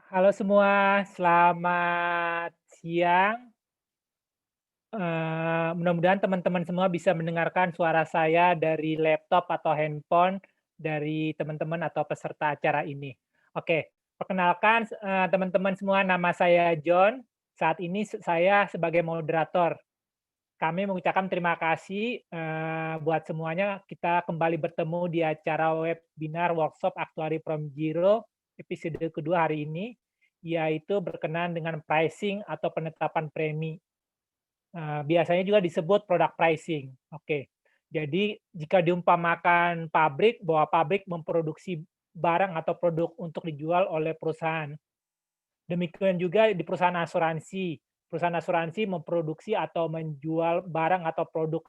Halo semua, selamat siang. Mudah-mudahan teman-teman semua bisa mendengarkan suara saya dari laptop atau handphone dari teman-teman atau peserta acara ini. Oke, perkenalkan teman-teman semua, nama saya John. Saat ini saya sebagai moderator. Kami mengucapkan terima kasih buat semuanya. Kita kembali bertemu di acara webinar workshop Actuary from Zero episode kedua hari ini, yaitu berkenaan dengan pricing atau penetapan premi. Biasanya juga disebut product pricing. Oke, jadi jika diumpamakan pabrik, bahwa pabrik memproduksi barang atau produk untuk dijual oleh perusahaan. Demikian juga di perusahaan asuransi. Perusahaan asuransi memproduksi atau menjual barang atau produk.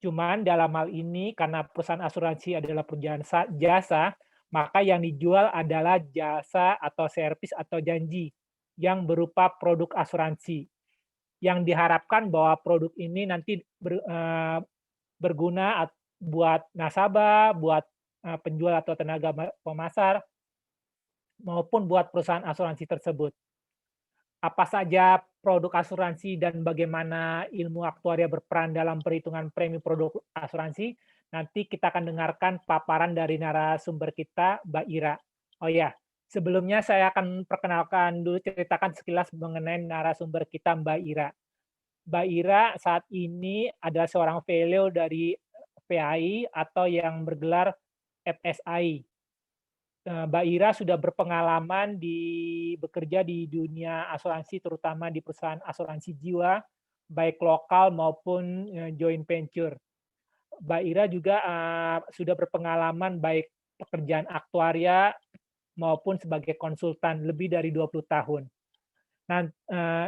Cuman dalam hal ini karena perusahaan asuransi adalah perusahaan jasa, maka yang dijual adalah jasa atau servis atau janji yang berupa produk asuransi. Yang diharapkan bahwa produk ini nanti berguna buat nasabah, buat penjual atau tenaga pemasar, maupun buat perusahaan asuransi tersebut. Apa saja produk asuransi dan bagaimana ilmu aktuaria berperan dalam perhitungan premi produk asuransi, nanti kita akan dengarkan paparan dari narasumber kita, Mbak Ira. Oh ya, sebelumnya saya akan perkenalkan dulu, ceritakan sekilas mengenai narasumber kita, Mbak Ira. Mbak Ira saat ini adalah seorang fellow dari PAI atau yang bergelar FSI. Mbak Ira sudah berpengalaman bekerja di dunia asuransi, terutama di perusahaan asuransi jiwa, baik lokal maupun joint venture. Mbak Ira juga sudah berpengalaman baik pekerjaan aktuaria maupun sebagai konsultan lebih dari 20 tahun. Nah,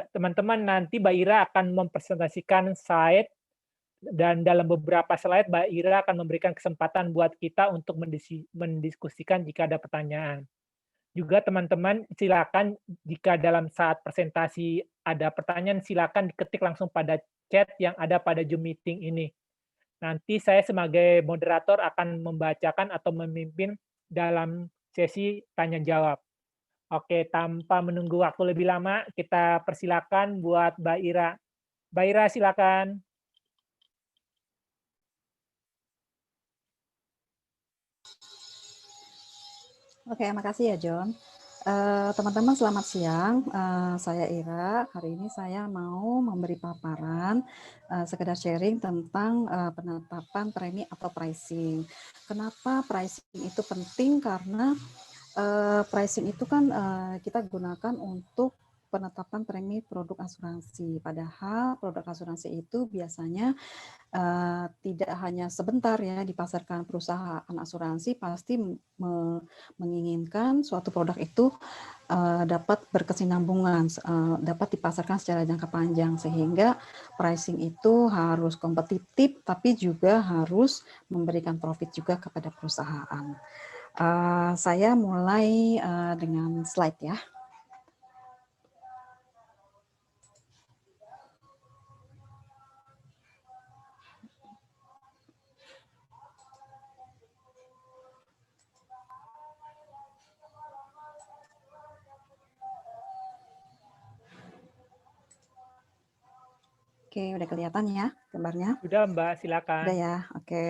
teman-teman, nanti Mbak Ira akan mempresentasikan slide dan dalam beberapa slide Mbak Ira akan memberikan kesempatan buat kita untuk mendiskusikan jika ada pertanyaan. Juga teman-teman silakan jika dalam saat presentasi ada pertanyaan, silakan diketik langsung pada chat yang ada pada Zoom meeting ini. Nanti saya sebagai moderator akan membacakan atau memimpin dalam sesi tanya jawab. Oke, tanpa menunggu waktu lebih lama, kita persilakan buat Mbak Ira. Mbak Ira, silakan. Oke, makasih ya John. Teman-teman selamat siang, saya Ira. Hari ini saya mau memberi paparan, sekedar sharing tentang penetapan premi atau pricing. Kenapa pricing itu penting? Karena pricing itu kan kita gunakan untuk penetapan premi produk asuransi. Padahal produk asuransi itu biasanya tidak hanya sebentar ya dipasarkan. Perusahaan asuransi pasti menginginkan suatu produk itu dapat berkesinambungan, dapat dipasarkan secara jangka panjang, sehingga pricing itu harus kompetitif tapi juga harus memberikan profit juga kepada perusahaan. Saya mulai dengan slide ya. Oke, udah kelihatan ya gambarnya? Sudah Mbak, silakan. Udah ya, oke.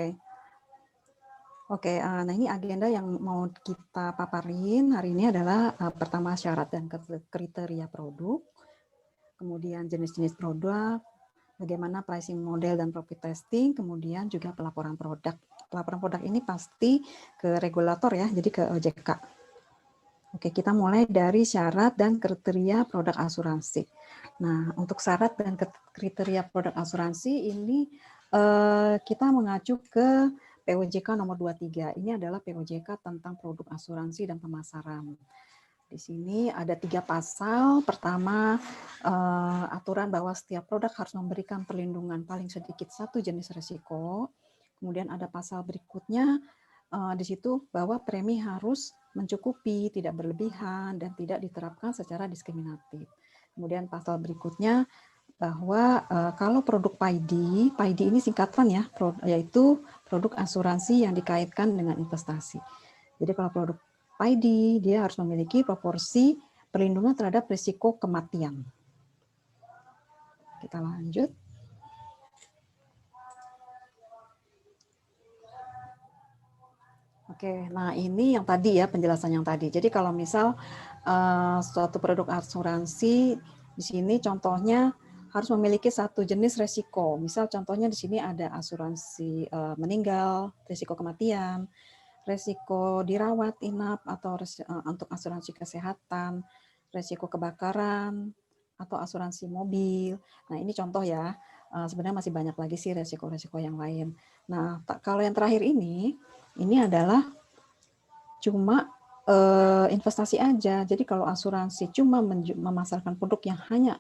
Oke, nah ini agenda yang mau kita paparin hari ini adalah pertama syarat dan kriteria produk, kemudian jenis-jenis produk, bagaimana pricing model dan profit testing, kemudian juga pelaporan produk. Pelaporan produk ini pasti ke regulator ya, jadi ke OJK. Oke, kita mulai dari syarat dan kriteria produk asuransi. Nah, untuk syarat dan kriteria produk asuransi ini kita mengacu ke POJK nomor 23. Ini adalah POJK tentang produk asuransi dan pemasaran. Di sini ada 3 pasal. Pertama, aturan bahwa setiap produk harus memberikan perlindungan paling sedikit 1 jenis risiko. Kemudian ada pasal berikutnya, di situ bahwa premi harus mencukupi, tidak berlebihan, dan tidak diterapkan secara diskriminatif. Kemudian pasal berikutnya bahwa kalau produk PAID ini singkatan ya, yaitu produk asuransi yang dikaitkan dengan investasi. Jadi kalau produk PAID dia harus memiliki proporsi perlindungan terhadap risiko kematian. Kita lanjut. Oke, nah ini yang tadi ya, penjelasan yang tadi. Jadi kalau misal suatu produk asuransi di sini contohnya harus memiliki satu jenis resiko. Misal contohnya di sini ada asuransi meninggal, risiko kematian, resiko dirawat inap atau untuk asuransi kesehatan, resiko kebakaran atau asuransi mobil. Nah, ini contoh ya. Sebenarnya masih banyak lagi sih resiko-resiko yang lain. Nah, kalau yang terakhir ini adalah cuma investasi aja. Jadi kalau asuransi cuma memasarkan produk yang hanya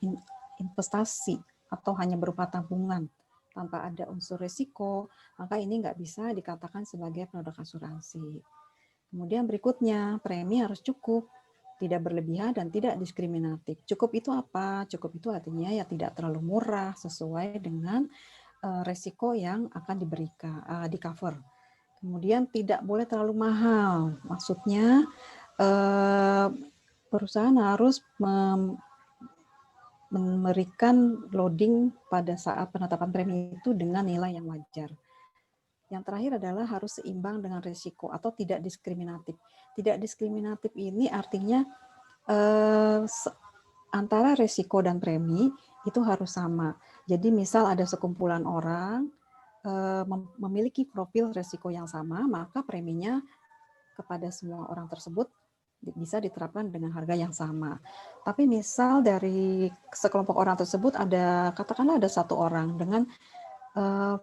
investasi atau hanya berupa tabungan tanpa ada unsur risiko, maka ini nggak bisa dikatakan sebagai produk asuransi. Kemudian berikutnya, premi harus cukup, tidak berlebihan dan tidak diskriminatif. Cukup itu apa? Cukup itu artinya ya tidak terlalu murah sesuai dengan resiko yang akan diberikan, di cover. Kemudian tidak boleh terlalu mahal. Maksudnya perusahaan harus memberikan loading pada saat penetapan premi itu dengan nilai yang wajar. Yang terakhir adalah harus seimbang dengan risiko atau tidak diskriminatif. Tidak diskriminatif ini artinya antara risiko dan premi itu harus sama. Jadi misal ada sekumpulan orang memiliki profil risiko yang sama, maka preminya kepada semua orang tersebut bisa diterapkan dengan harga yang sama. Tapi misal dari sekelompok orang tersebut katakanlah ada satu orang dengan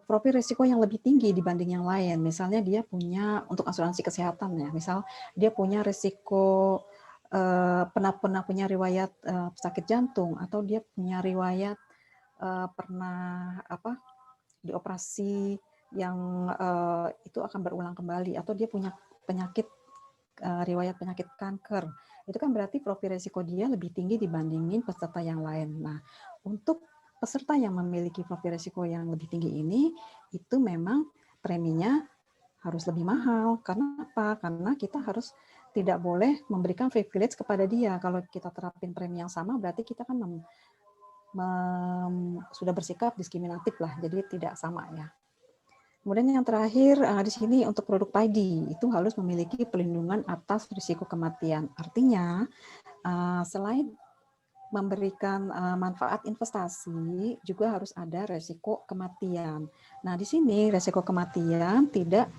profil risiko yang lebih tinggi dibanding yang lain. Misalnya dia punya untuk asuransi kesehatan ya, misal dia punya risiko pernah punya riwayat sakit jantung atau dia punya riwayat pernah dioperasi yang itu akan berulang kembali atau dia punya penyakit riwayat penyakit kanker. Itu kan berarti profil risiko dia lebih tinggi dibandingin peserta yang lain. Nah, untuk peserta yang memiliki profil risiko yang lebih tinggi ini, itu memang preminya harus lebih mahal. Karena apa? Karena kita harus tidak boleh memberikan privilege kepada dia. Kalau kita terapin premi yang sama, berarti kita kan sudah bersikap diskriminatif lah, jadi tidak sama ya. Kemudian yang terakhir di sini untuk produk padi itu harus memiliki perlindungan atas risiko kematian. Artinya selain memberikan manfaat investasi juga harus ada risiko kematian. Nah di sini risiko kematian tidak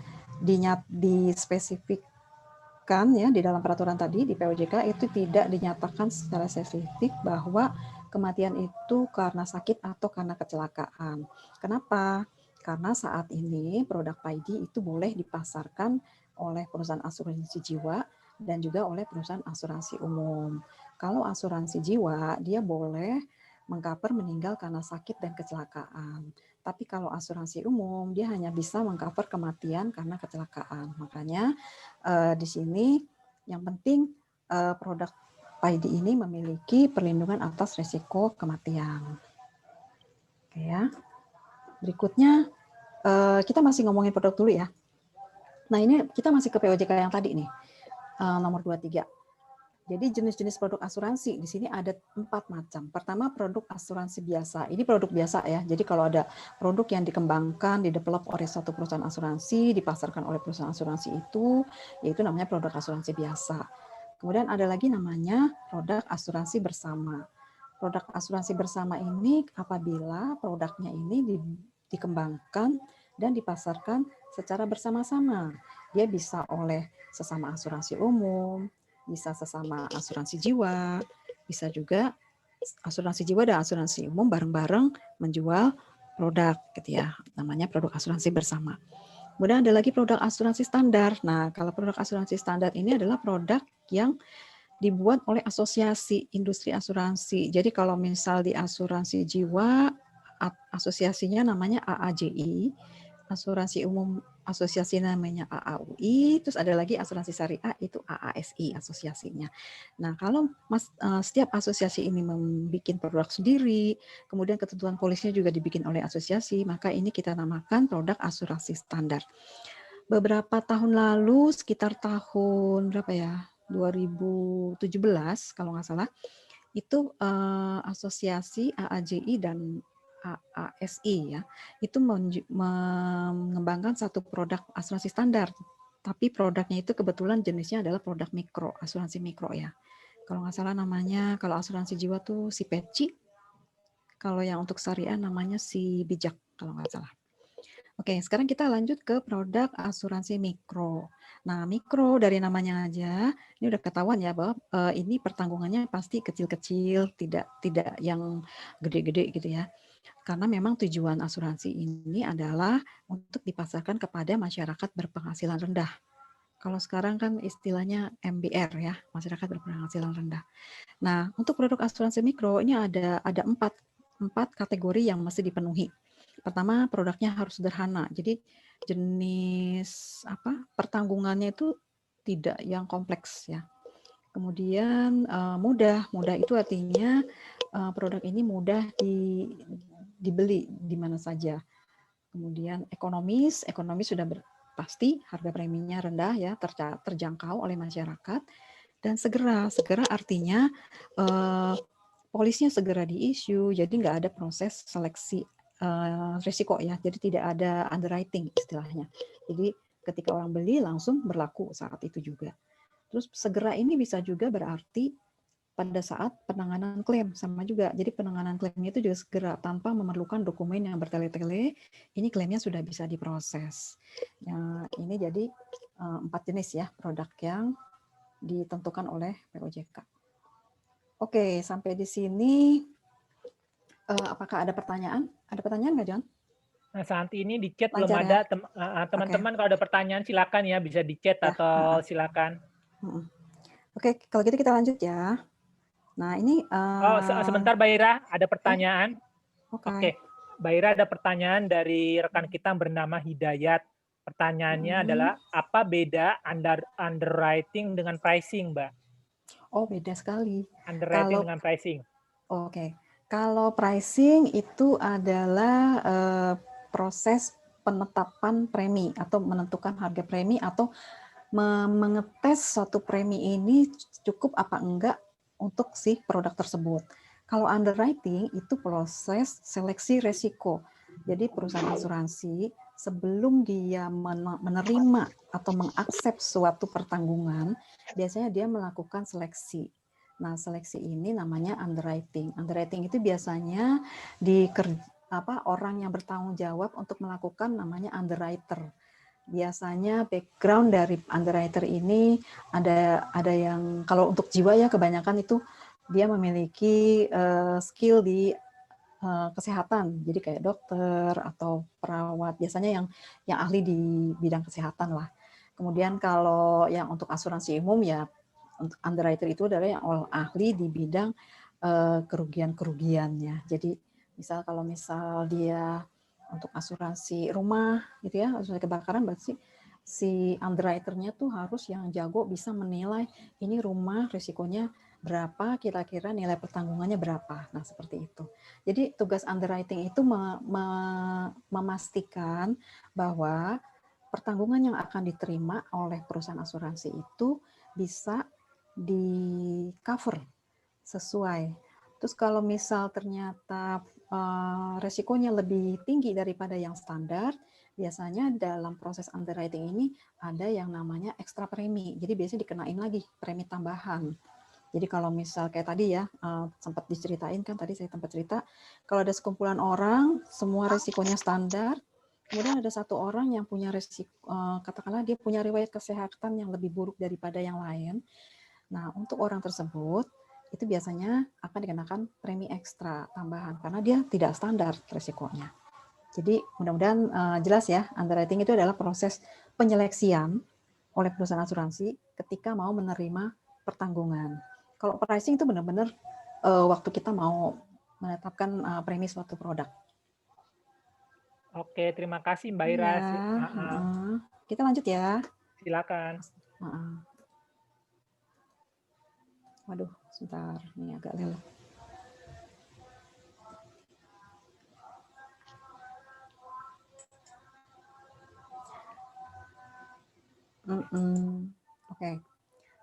dispesifikkan ya di dalam peraturan tadi di POJK itu tidak dinyatakan secara spesifik bahwa kematian itu karena sakit atau karena kecelakaan. Kenapa? Karena saat ini produk PAID itu boleh dipasarkan oleh perusahaan asuransi jiwa dan juga oleh perusahaan asuransi umum. Kalau asuransi jiwa, dia boleh mengcover meninggal karena sakit dan kecelakaan. Tapi kalau asuransi umum, dia hanya bisa mengcover kematian karena kecelakaan. Makanya di sini yang penting produk PAID ini memiliki perlindungan atas risiko kematian. Oke ya. Berikutnya, kita masih ngomongin produk dulu ya. Nah ini kita masih ke POJK yang tadi nih, nomor 23. Jadi jenis-jenis produk asuransi di sini ada 4 macam. Pertama produk asuransi biasa. Ini produk biasa ya. Jadi kalau ada produk yang dikembangkan, didevelop oleh satu perusahaan asuransi, dipasarkan oleh perusahaan asuransi itu, yaitu namanya produk asuransi biasa. Kemudian ada lagi namanya produk asuransi bersama. Produk asuransi bersama ini apabila produknya ini dikembangkan dan dipasarkan secara bersama-sama. Dia bisa oleh sesama asuransi umum, bisa sesama asuransi jiwa, bisa juga asuransi jiwa dan asuransi umum bareng-bareng menjual produk gitu ya. Namanya produk asuransi bersama. Kemudian ada lagi produk asuransi standar. Nah, kalau produk asuransi standar ini adalah produk yang dibuat oleh asosiasi industri asuransi. Jadi kalau misal di asuransi jiwa, asosiasinya namanya AAJI, asuransi umum asosiasi namanya AAUI, terus ada lagi asuransi syariah itu AASI asosiasinya. Nah kalau setiap asosiasi ini membuat produk sendiri, kemudian ketentuan polisnya juga dibikin oleh asosiasi, maka ini kita namakan produk asuransi standar. Beberapa tahun lalu, sekitar tahun berapa ya? 2017 kalau nggak salah, itu asosiasi AAJI dan AASI ya, itu mengembangkan satu produk asuransi standar, tapi produknya itu kebetulan jenisnya adalah produk mikro, asuransi mikro ya. Kalau nggak salah namanya, kalau asuransi jiwa tuh si Peci, kalau yang untuk syariah namanya si Bijak kalau nggak salah. Oke, sekarang kita lanjut ke produk asuransi mikro. Nah, mikro dari namanya aja, ini udah ketahuan ya bahwa ini pertanggungannya pasti kecil-kecil, tidak yang gede-gede gitu ya. Karena memang tujuan asuransi ini adalah untuk dipasarkan kepada masyarakat berpenghasilan rendah. Kalau sekarang kan istilahnya MBR ya, masyarakat berpenghasilan rendah. Nah, untuk produk asuransi mikro ini ada empat kategori yang mesti dipenuhi. Pertama, produknya harus sederhana. Jadi jenis pertanggungannya itu tidak yang kompleks ya. Kemudian mudah itu artinya produk ini mudah dibeli di mana saja. Kemudian ekonomis sudah pasti harga preminya rendah ya, terjangkau oleh masyarakat. Dan segera artinya polisnya segera diissue, jadi nggak ada proses seleksi risiko ya, jadi tidak ada underwriting istilahnya. Jadi ketika orang beli langsung berlaku saat itu juga. Terus segera ini bisa juga berarti pada saat penanganan klaim sama juga. Jadi penanganan klaimnya itu juga segera tanpa memerlukan dokumen yang bertele-tele. Ini klaimnya sudah bisa diproses. Ya, ini jadi 4 jenis ya produk yang ditentukan oleh POJK. Oke, sampai di sini apakah ada pertanyaan? Ada pertanyaan nggak, John? Nah, saat ini di chat belum Lancar ya? ada. Oke, Teman-teman kalau ada pertanyaan silakan ya, bisa di chat ya. atau silakan. Oke, kalau gitu kita lanjut ya. Nah, ini Sebentar Mbak Ira, ada pertanyaan. oke. Oke, Mbak Ira ada pertanyaan dari rekan kita yang bernama Hidayat. Pertanyaannya adalah, apa beda underwriting dengan pricing, Mbak? Oh, beda sekali. Underwriting Kalau dengan pricing. Oke, kalau pricing itu adalah proses penetapan premi atau menentukan harga premi atau mengetes suatu premi ini cukup apa enggak untuk si produk tersebut. Kalau underwriting itu proses seleksi resiko. Jadi perusahaan asuransi sebelum dia menerima atau mengakses suatu pertanggungan, biasanya dia melakukan seleksi. Nah, seleksi ini namanya underwriting. Underwriting itu biasanya orang yang bertanggung jawab untuk melakukan namanya underwriter. Biasanya background dari underwriter ini ada yang kalau untuk jiwa ya kebanyakan itu dia memiliki skill di kesehatan. Jadi kayak dokter atau perawat, biasanya yang ahli di bidang kesehatan lah. Kemudian kalau yang untuk asuransi umum ya untuk underwriter itu adalah yang ahli di bidang kerugian-kerugiannya. Jadi kalau misal dia untuk asuransi rumah gitu ya, asuransi kebakaran, berarti si underwriter-nya tuh harus yang jago bisa menilai ini rumah risikonya berapa, kira-kira nilai pertanggungannya berapa. Nah, seperti itu. Jadi tugas underwriting itu memastikan bahwa pertanggungan yang akan diterima oleh perusahaan asuransi itu bisa di cover sesuai. Terus kalau misal ternyata resikonya lebih tinggi daripada yang standar, biasanya dalam proses underwriting ini ada yang namanya ekstra premi. Jadi biasanya dikenain lagi premi tambahan. Jadi kalau misal kayak tadi ya, sempat diceritain kan tadi saya tempat cerita, kalau ada sekumpulan orang, semua resikonya standar, kemudian ada satu orang yang punya resiko, katakanlah dia punya riwayat kesehatan yang lebih buruk daripada yang lain. Nah, untuk orang tersebut, itu biasanya akan dikenakan premi ekstra tambahan, karena dia tidak standar resikonya. Jadi mudah-mudahan jelas ya, underwriting itu adalah proses penyeleksian oleh perusahaan asuransi ketika mau menerima pertanggungan. Kalau pricing itu benar-benar waktu kita mau menetapkan premi suatu produk. Oke, terima kasih Mbak Ira. Ya, kita lanjut ya. Silakan. Waduh, sebentar, ini agak leleh. Oke.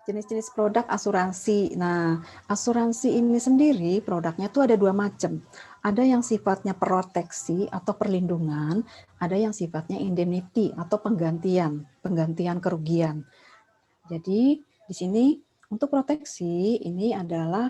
Jenis-jenis produk asuransi. Nah, asuransi ini sendiri produknya tuh ada dua macam. Ada yang sifatnya proteksi atau perlindungan, ada yang sifatnya indemnity atau penggantian kerugian. Jadi di sini untuk proteksi ini adalah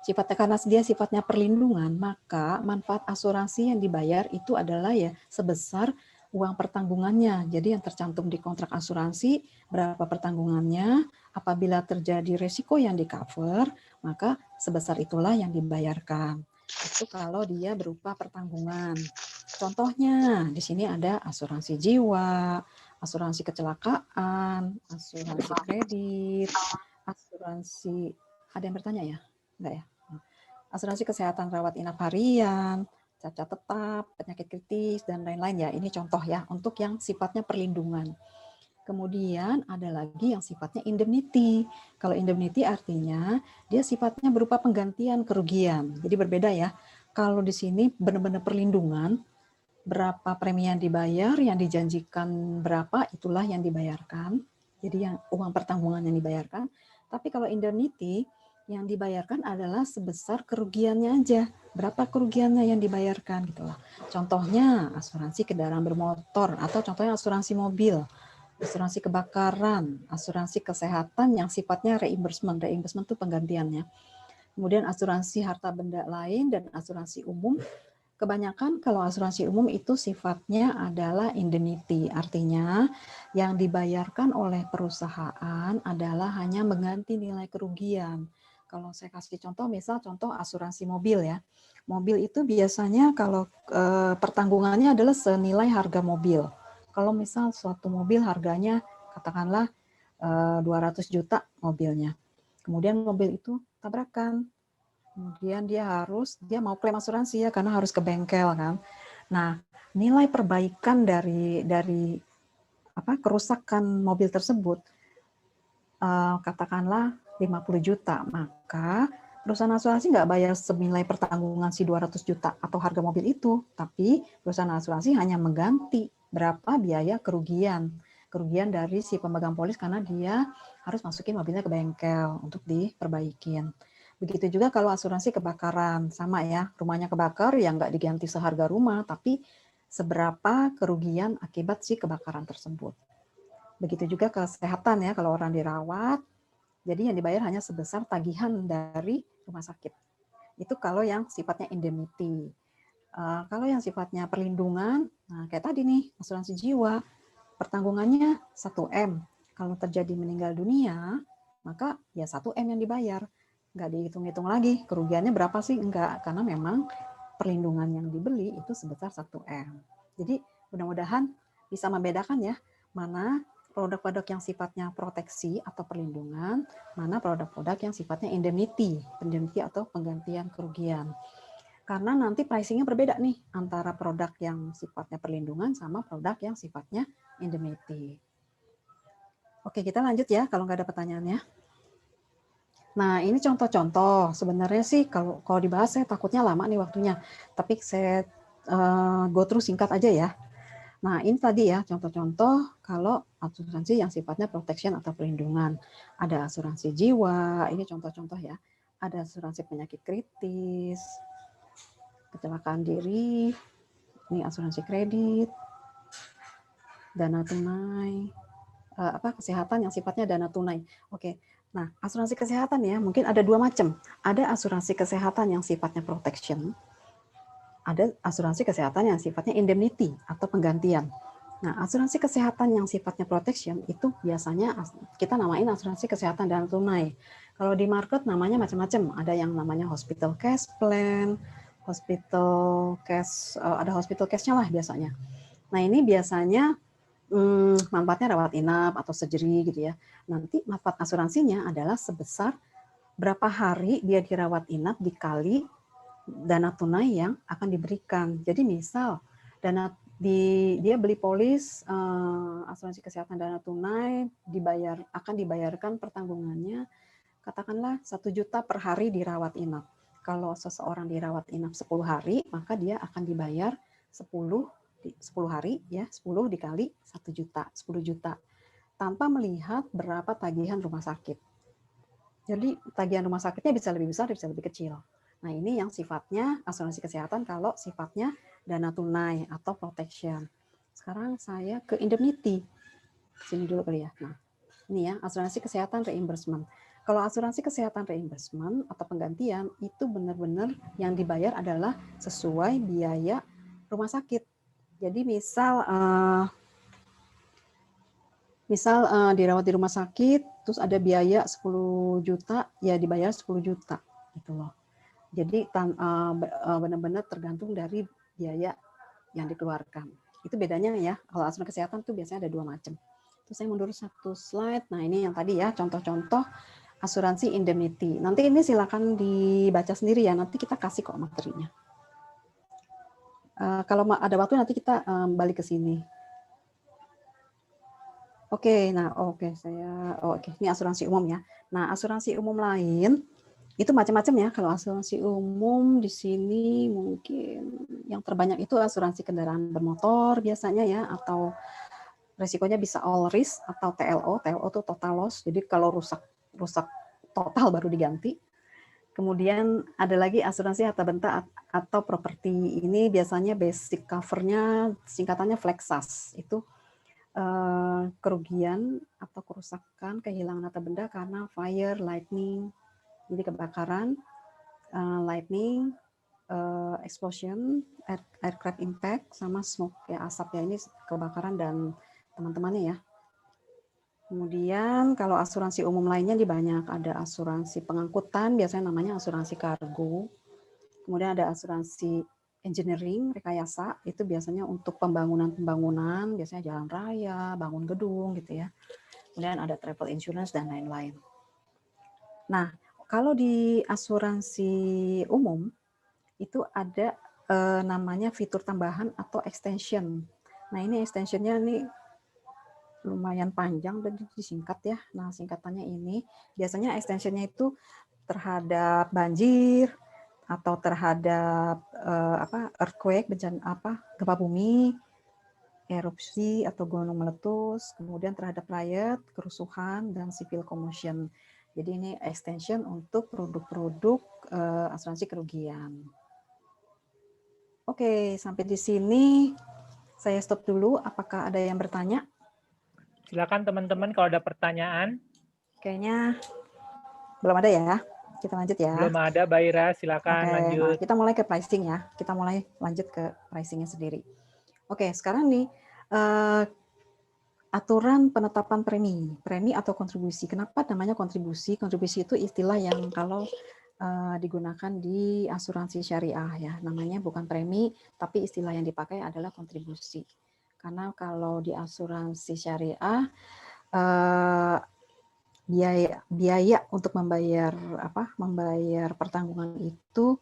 sifatnya, karena dia sifatnya perlindungan, maka manfaat asuransi yang dibayar itu adalah ya sebesar uang pertanggungannya. Jadi yang tercantum di kontrak asuransi berapa pertanggungannya, apabila terjadi resiko yang di cover, maka sebesar itulah yang dibayarkan. Itu kalau dia berupa pertanggungan. Contohnya di sini ada asuransi jiwa, asuransi kecelakaan, asuransi kredit, asuransi, ada yang bertanya ya? Enggak ya? Asuransi kesehatan rawat inap harian, cacat tetap, penyakit kritis, dan lain-lain ya. Ini contoh ya untuk yang sifatnya perlindungan. Kemudian ada lagi yang sifatnya indemnity. Kalau indemnity artinya dia sifatnya berupa penggantian kerugian. Jadi berbeda ya. Kalau di sini benar-benar perlindungan, berapa premi yang dibayar, yang dijanjikan berapa, itulah yang dibayarkan. Jadi yang uang pertanggungan yang dibayarkan. Tapi kalau indemnity, yang dibayarkan adalah sebesar kerugiannya aja. Berapa kerugiannya yang dibayarkan gitu lah. Contohnya asuransi kendaraan bermotor atau contohnya asuransi mobil, asuransi kebakaran, asuransi kesehatan yang sifatnya reimbursement. Reimbursement itu penggantiannya. Kemudian asuransi harta benda lain dan asuransi umum. Kebanyakan kalau asuransi umum itu sifatnya adalah indemnity, artinya yang dibayarkan oleh perusahaan adalah hanya mengganti nilai kerugian. Kalau saya kasih contoh, misal contoh asuransi mobil ya. Mobil itu biasanya kalau pertanggungannya adalah senilai harga mobil. Kalau misal suatu mobil harganya katakanlah 200 juta mobilnya. Kemudian mobil itu tabrakan, kemudian dia mau klaim asuransi ya karena harus ke bengkel kan. Nah, nilai perbaikan dari kerusakan mobil tersebut katakanlah 50 juta, maka perusahaan asuransi nggak bayar senilai pertanggungan si 200 juta atau harga mobil itu, tapi perusahaan asuransi hanya mengganti berapa biaya kerugian dari si pemegang polis karena dia harus masukin mobilnya ke bengkel untuk diperbaikin. Begitu juga kalau asuransi kebakaran, sama ya, rumahnya kebakar ya nggak diganti seharga rumah, tapi seberapa kerugian akibat si kebakaran tersebut. Begitu juga kesehatan ya, kalau orang dirawat, jadi yang dibayar hanya sebesar tagihan dari rumah sakit. Itu kalau yang sifatnya indemnity. Kalau yang sifatnya perlindungan, nah kayak tadi nih, asuransi jiwa, pertanggungannya 1M. Kalau terjadi meninggal dunia, maka ya 1M yang dibayar. Nggak dihitung-hitung lagi, kerugiannya berapa sih? Enggak, karena memang perlindungan yang dibeli itu sebesar 1M. Jadi mudah-mudahan bisa membedakan ya, mana produk-produk yang sifatnya proteksi atau perlindungan, mana produk-produk yang sifatnya indemnity atau penggantian kerugian. Karena nanti pricing-nya berbeda nih antara produk yang sifatnya perlindungan sama produk yang sifatnya indemnity. Oke, kita lanjut ya kalau nggak ada pertanyaannya. Nah, ini contoh-contoh. Sebenarnya sih kalau dibahas saya takutnya lama nih waktunya. Tapi saya go through singkat aja ya. Nah, ini tadi ya contoh-contoh kalau asuransi yang sifatnya protection atau perlindungan. Ada asuransi jiwa, ini contoh-contoh ya. Ada asuransi penyakit kritis, kecelakaan diri, ini asuransi kredit, dana tunai, kesehatan yang sifatnya dana tunai. Oke. Nah, asuransi kesehatan ya, mungkin ada dua macam. Ada asuransi kesehatan yang sifatnya protection, ada asuransi kesehatan yang sifatnya indemnity atau penggantian. Nah, asuransi kesehatan yang sifatnya protection itu biasanya kita namain asuransi kesehatan dana tunai. Kalau di market namanya macam-macam. Ada yang namanya hospital cash plan, hospital cash, ada hospital cash-nya lah biasanya. Nah, ini biasanya manfaatnya rawat inap atau surgery gitu ya. Nanti manfaat asuransinya adalah sebesar berapa hari dia dirawat inap dikali dana tunai yang akan diberikan. Jadi misal dia beli polis asuransi kesehatan dana tunai akan dibayarkan pertanggungannya katakanlah 1 juta per hari dirawat inap. Kalau seseorang dirawat inap 10 hari, maka dia akan dibayar 10 hari ya, 10 dikali 1 juta, 10 juta. tanpa melihat berapa tagihan rumah sakit. Jadi tagihan rumah sakitnya bisa lebih besar, bisa lebih kecil. Nah, ini yang sifatnya asuransi kesehatan kalau sifatnya dana tunai atau protection. Sekarang saya ke indemnity. Sini dulu kali ya. Nah, ini ya, asuransi kesehatan reimbursement. Kalau asuransi kesehatan reimbursement atau penggantian, itu benar-benar yang dibayar adalah sesuai biaya rumah sakit. Jadi misal dirawat di rumah sakit, terus ada biaya 10 juta, ya dibayar 10 juta gitu loh. Jadi benar-benar tergantung dari biaya yang dikeluarkan. Itu bedanya ya, kalau asuransi kesehatan tuh biasanya ada 2 macam. Terus saya mundur 1 slide. Nah, ini yang tadi ya, contoh-contoh asuransi indemnity. Nanti ini silakan dibaca sendiri ya, nanti kita kasih kok materinya. Kalau ada waktu nanti kita balik ke sini. Oke, nah ini asuransi umum ya. Nah, asuransi umum lain itu macam-macam ya. Kalau asuransi umum di sini mungkin yang terbanyak itu asuransi kendaraan bermotor biasanya ya, atau resikonya bisa all risk atau TLO. TLO itu total loss. Jadi kalau rusak total baru diganti. Kemudian ada lagi asuransi harta benda atau properti. Ini biasanya basic cover-nya singkatannya Flexas. Itu kerugian atau kerusakan, kehilangan harta benda karena fire, lightning, jadi kebakaran, lightning, explosion, aircraft impact, sama smoke ya, asap ya, ini kebakaran dan teman-temannya ya. Kemudian kalau asuransi umum lainnya di banyak, ada asuransi pengangkutan, biasanya namanya asuransi kargo. Kemudian ada asuransi engineering, rekayasa, itu biasanya untuk pembangunan, biasanya jalan raya, bangun gedung gitu ya. Kemudian ada travel insurance dan lain-lain. Nah, kalau di asuransi umum, itu ada namanya fitur tambahan atau extension. Nah, ini extensionnya ini lumayan panjang, dan disingkat ya. Nah, singkatannya ini, biasanya extensionnya itu terhadap banjir, atau terhadap earthquake, bencana gempa bumi, erupsi atau gunung meletus, kemudian terhadap riot, kerusuhan, dan civil commotion. Jadi ini extension untuk produk-produk asuransi kerugian. Oke, sampai di sini saya stop dulu. Apakah ada yang bertanya? Silakan teman-teman kalau ada pertanyaan. Kayaknya belum ada ya. Kita lanjut ya. Belum ada, Mbak Ira, silakan Oke, lanjut. nah kita mulai ke pricing ya. Kita mulai lanjut ke pricingnya sendiri. Oke, sekarang nih aturan penetapan premi atau kontribusi. Kenapa namanya kontribusi? Kontribusi itu istilah yang kalau digunakan di asuransi syariah ya, namanya bukan premi, tapi istilah yang dipakai adalah kontribusi. Karena kalau di asuransi syariah biaya untuk membayar pertanggungan itu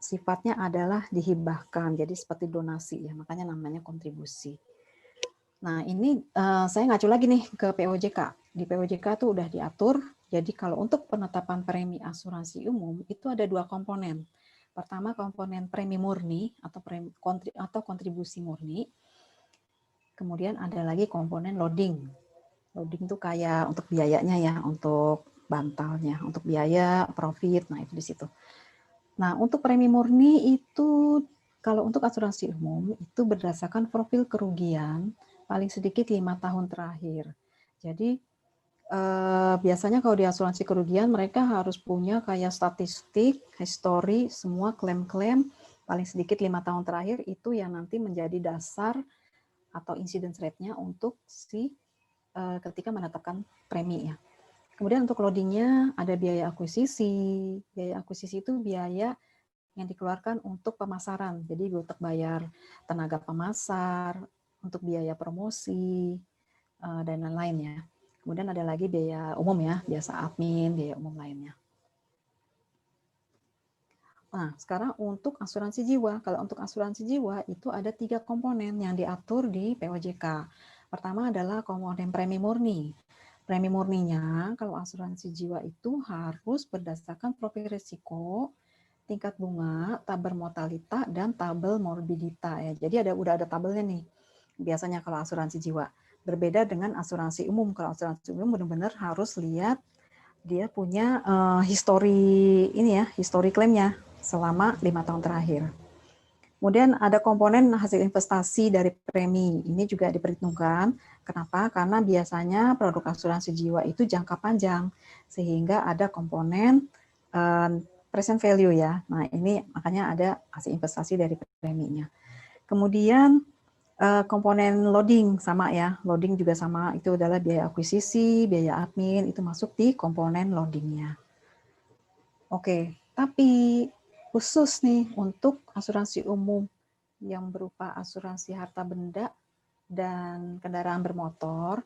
sifatnya adalah dihibahkan, jadi seperti donasi ya, makanya namanya kontribusi. Nah, ini saya ngacu lagi nih ke POJK. Di POJK tuh udah diatur, jadi kalau untuk penetapan premi asuransi umum itu ada 2 komponen. Pertama, komponen premi murni atau kontribusi murni. Kemudian ada lagi komponen loading. Loading itu kayak untuk biayanya ya, untuk bantalnya, untuk biaya, profit, nah itu di situ. Nah, untuk premi murni itu kalau untuk asuransi umum itu berdasarkan profil kerugian paling sedikit 5 tahun terakhir. Jadi biasanya kalau di asuransi kerugian mereka harus punya kayak statistik, history, semua klaim-klaim paling sedikit 5 tahun terakhir, itu yang nanti menjadi dasar atau incidence rate-nya untuk ketika menetapkan premi ya. Kemudian untuk loadingnya ada biaya akuisisi. Biaya akuisisi itu biaya yang dikeluarkan untuk pemasaran. Jadi untuk bayar tenaga pemasar, untuk biaya promosi, dan lain-lain ya. Kemudian ada lagi biaya umum ya, biasa admin, biaya umum lainnya. Nah, sekarang untuk asuransi jiwa. Kalau untuk asuransi jiwa itu ada 3 komponen yang diatur di POJK. Pertama adalah komponen premi murni. Premi murninya kalau asuransi jiwa itu harus berdasarkan profil risiko, tingkat bunga, tabel mortalita, dan tabel morbidita ya. Jadi udah ada tabelnya nih. Biasanya kalau asuransi jiwa. Berbeda dengan asuransi umum. Kalau asuransi umum benar-benar harus lihat dia punya histori ini ya, histori klaimnya selama 5 tahun terakhir. Kemudian ada komponen hasil investasi dari premi. Ini juga diperhitungkan. Kenapa? Karena biasanya produk asuransi jiwa itu jangka panjang, sehingga ada komponen present value ya. Nah, ini makanya ada hasil investasi dari preminya. Kemudian komponen loading sama ya. Loading juga sama, itu adalah biaya akuisisi, biaya admin, itu masuk di komponen loadingnya. Oke, tapi khusus nih untuk asuransi umum yang berupa asuransi harta benda dan kendaraan bermotor,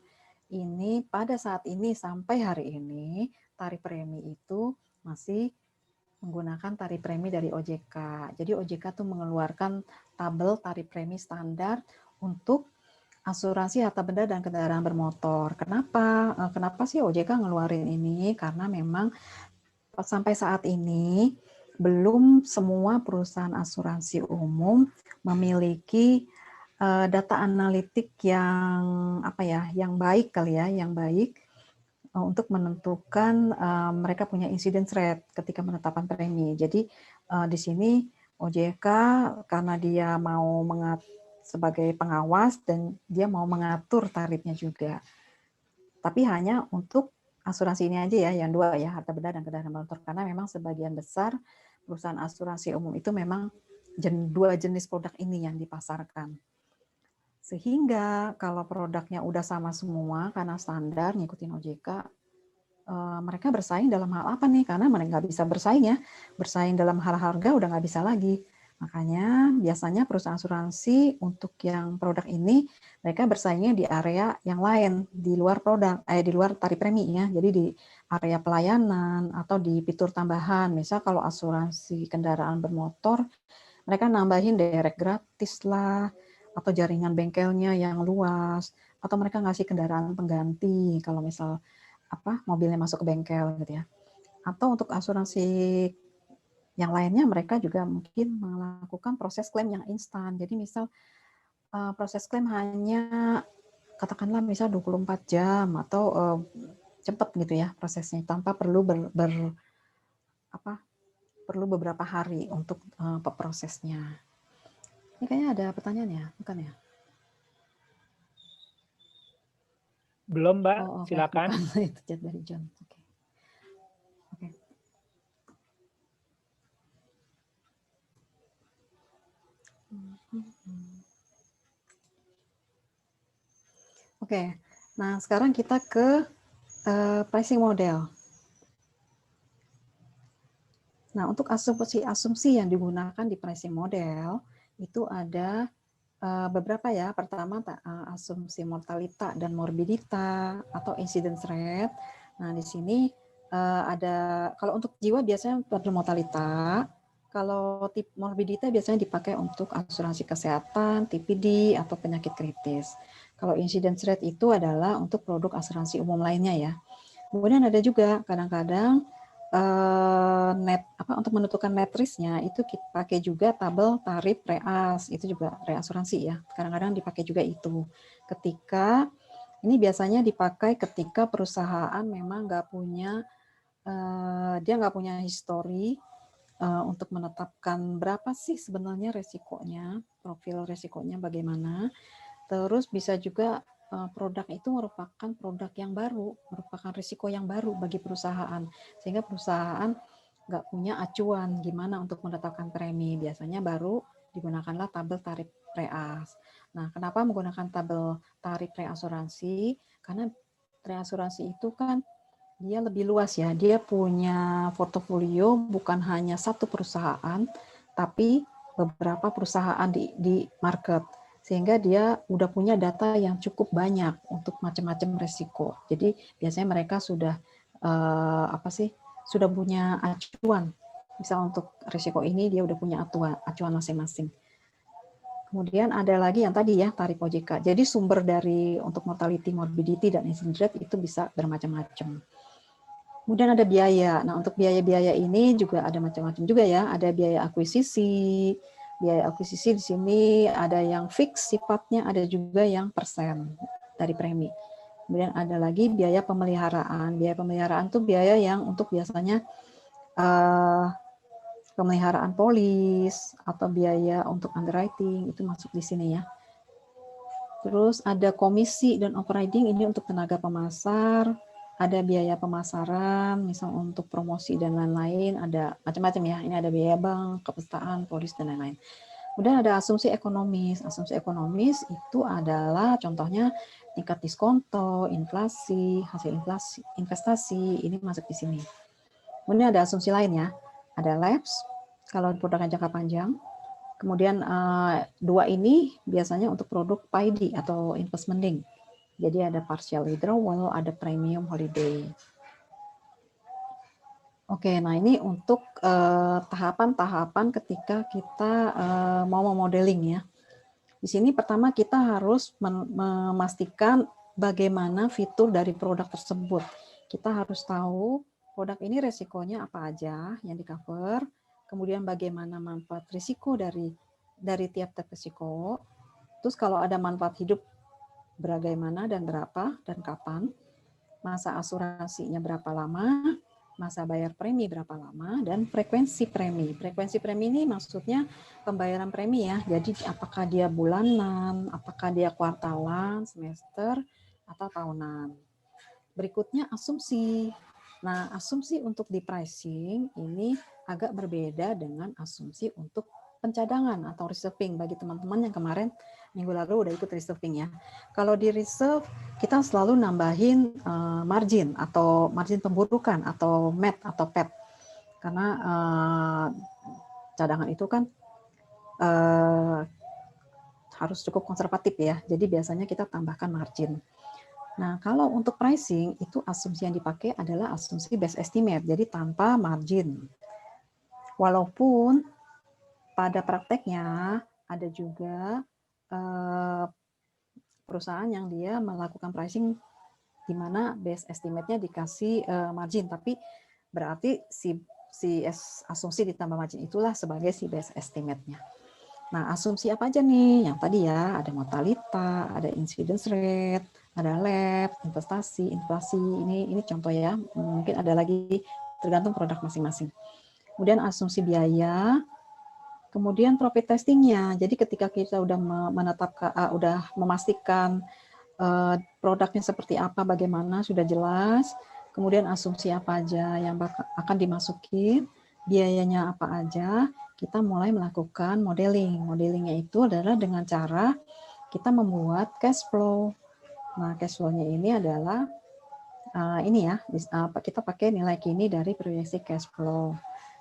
ini pada saat ini sampai hari ini tarif premi itu masih menggunakan tarif premi dari OJK. Jadi OJK tuh mengeluarkan tabel tarif premi standar untuk asuransi harta benda dan kendaraan bermotor. Kenapa? Kenapa sih OJK ngeluarin ini? Karena memang sampai saat ini belum semua perusahaan asuransi umum memiliki data analitik yang yang baik kali ya, yang baik untuk menentukan mereka punya incidence rate ketika menetapkan premi. Jadi di sini OJK karena dia mau sebagai pengawas dan dia mau mengatur tarifnya juga. Tapi hanya untuk asuransi ini aja ya, yang dua ya, harta benda dan kendaraan bermotor. Karena memang sebagian besar perusahaan asuransi umum itu memang dua jenis produk ini yang dipasarkan. Sehingga kalau produknya udah sama semua karena standar ngikutin OJK, mereka bersaing dalam hal apa nih? Karena mereka nggak bisa bersaing ya, bersaing dalam hal harga udah nggak bisa lagi. Makanya biasanya perusahaan asuransi untuk yang produk ini mereka bersaingnya di area yang lain, di luar produk, di luar tarif premi ya. Jadi di area pelayanan atau di fitur tambahan. Misal kalau asuransi kendaraan bermotor, mereka nambahin derek gratis lah, atau jaringan bengkelnya yang luas, atau mereka ngasih kendaraan pengganti kalau misal mobilnya masuk ke bengkel gitu ya. Atau untuk asuransi yang lainnya mereka juga mungkin melakukan proses klaim yang instan. Jadi misal proses klaim hanya katakanlah misal 24 jam atau cepat gitu ya prosesnya tanpa perlu perlu beberapa hari untuk prosesnya. Ini kayaknya ada pertanyaan ya, bukan ya? Belum, Mbak. Oh, Silakan. bukan. Itu chat dari John. Oke. Oke. Oke. Nah, sekarang kita ke pricing model. Nah, untuk asumsi yang digunakan di pricing model itu ada beberapa ya. Pertama, asumsi mortalita dan morbidita atau incidence rate. Nah, di sini ada, kalau untuk jiwa biasanya pada mortalita, kalau tip morbidita biasanya dipakai untuk asuransi kesehatan, TPD, atau penyakit kritis. Kalau incidence rate itu adalah untuk produk asuransi umum lainnya ya. Kemudian ada juga kadang-kadang untuk menentukan net risk-nya itu kita pakai juga tabel tarif reas, itu juga reasuransi ya. Kadang-kadang dipakai juga itu. Ketika ini biasanya dipakai ketika perusahaan memang nggak punya dia nggak punya histori untuk menetapkan berapa sih sebenarnya resikonya, profil resikonya bagaimana. Terus bisa juga produk itu merupakan produk yang baru, merupakan risiko yang baru bagi perusahaan, sehingga perusahaan nggak punya acuan gimana untuk menetapkan premi. Biasanya baru digunakanlah tabel tarif reas. Nah, kenapa menggunakan tabel tarif reasuransi? Karena reasuransi itu kan dia lebih luas ya, dia punya portofolio bukan hanya satu perusahaan, tapi beberapa perusahaan di market, sehingga dia udah punya data yang cukup banyak untuk macam-macam resiko. Jadi biasanya mereka sudah sudah punya acuan. Misal untuk resiko ini dia udah punya acuan masing-masing. Kemudian ada lagi yang tadi ya tarif OJK. Jadi sumber dari untuk mortality, morbidity dan incidence rate itu bisa bermacam-macam. Kemudian ada biaya. Nah, untuk biaya-biaya ini juga ada macam-macam juga ya. Ada biaya akuisisi. Biaya akuisisi di sini ada yang fix sifatnya, ada juga yang persen. dari premi. Kemudian ada lagi biaya pemeliharaan. Biaya pemeliharaan itu biaya yang untuk biasanya pemeliharaan polis atau biaya untuk underwriting, itu masuk di sini ya. Terus ada komisi dan operating, ini untuk tenaga pemasar, ada biaya pemasaran, misal untuk promosi dan lain-lain, ada macam-macam ya. Ini ada biaya bank, kepestaan, polis dan lain-lain. Kemudian ada asumsi ekonomis. Asumsi ekonomis itu adalah contohnya tingkat diskonto, inflasi, hasil inflasi, investasi, ini masuk di sini. Kemudian ada asumsi lain ya, ada lapse, kalau produk jangka panjang. Kemudian dua ini biasanya untuk produk PID atau investment link. Jadi ada partial withdrawal, ada premium holiday. Oke, nah ini untuk tahapan-tahapan ketika kita mau memodeling ya. Di sini pertama kita harus memastikan bagaimana fitur dari produk tersebut. Kita harus tahu produk ini resikonya apa aja yang di cover, kemudian bagaimana manfaat risiko dari tiap-tiap risiko. Terus kalau ada manfaat hidup bagaimana dan berapa dan kapan, masa asuransinya berapa lama, masa bayar premi berapa lama, dan frekuensi premi. Frekuensi premi ini maksudnya pembayaran premi ya. Jadi apakah dia bulanan, apakah dia kuartalan, semester, atau tahunan. Berikutnya asumsi. Nah, asumsi untuk di pricing ini agak berbeda dengan asumsi untuk pencadangan atau reserving bagi teman-teman yang kemarin minggu lalu udah ikut reserving ya. Kalau di reserve kita selalu nambahin margin atau margin pemburukan atau MAT atau PET. Karena cadangan itu kan harus cukup konservatif ya. Jadi biasanya kita tambahkan margin. Nah, kalau untuk pricing itu asumsi yang dipakai adalah asumsi best estimate, jadi tanpa margin. Walaupun pada prakteknya ada juga perusahaan yang dia melakukan pricing di mana best estimate-nya dikasih margin, tapi berarti si asumsi ditambah margin itulah sebagai si best estimate-nya. Nah, asumsi apa aja nih? Yang tadi ya, ada mortalita, ada incidence rate, ada lab, investasi, inflasi. Ini contoh ya. Mungkin ada lagi tergantung produk masing-masing. Kemudian asumsi biaya, kemudian profit testingnya. Jadi ketika kita udah menetapkan, udah memastikan produknya seperti apa, bagaimana sudah jelas. Kemudian asumsi apa aja yang akan dimasukin, biayanya apa aja. Kita mulai melakukan modeling. Modelingnya itu adalah dengan cara kita membuat cash flow. Nah, cash flow-nya ini adalah ini ya, kita pakai nilai kini dari proyeksi cash flow.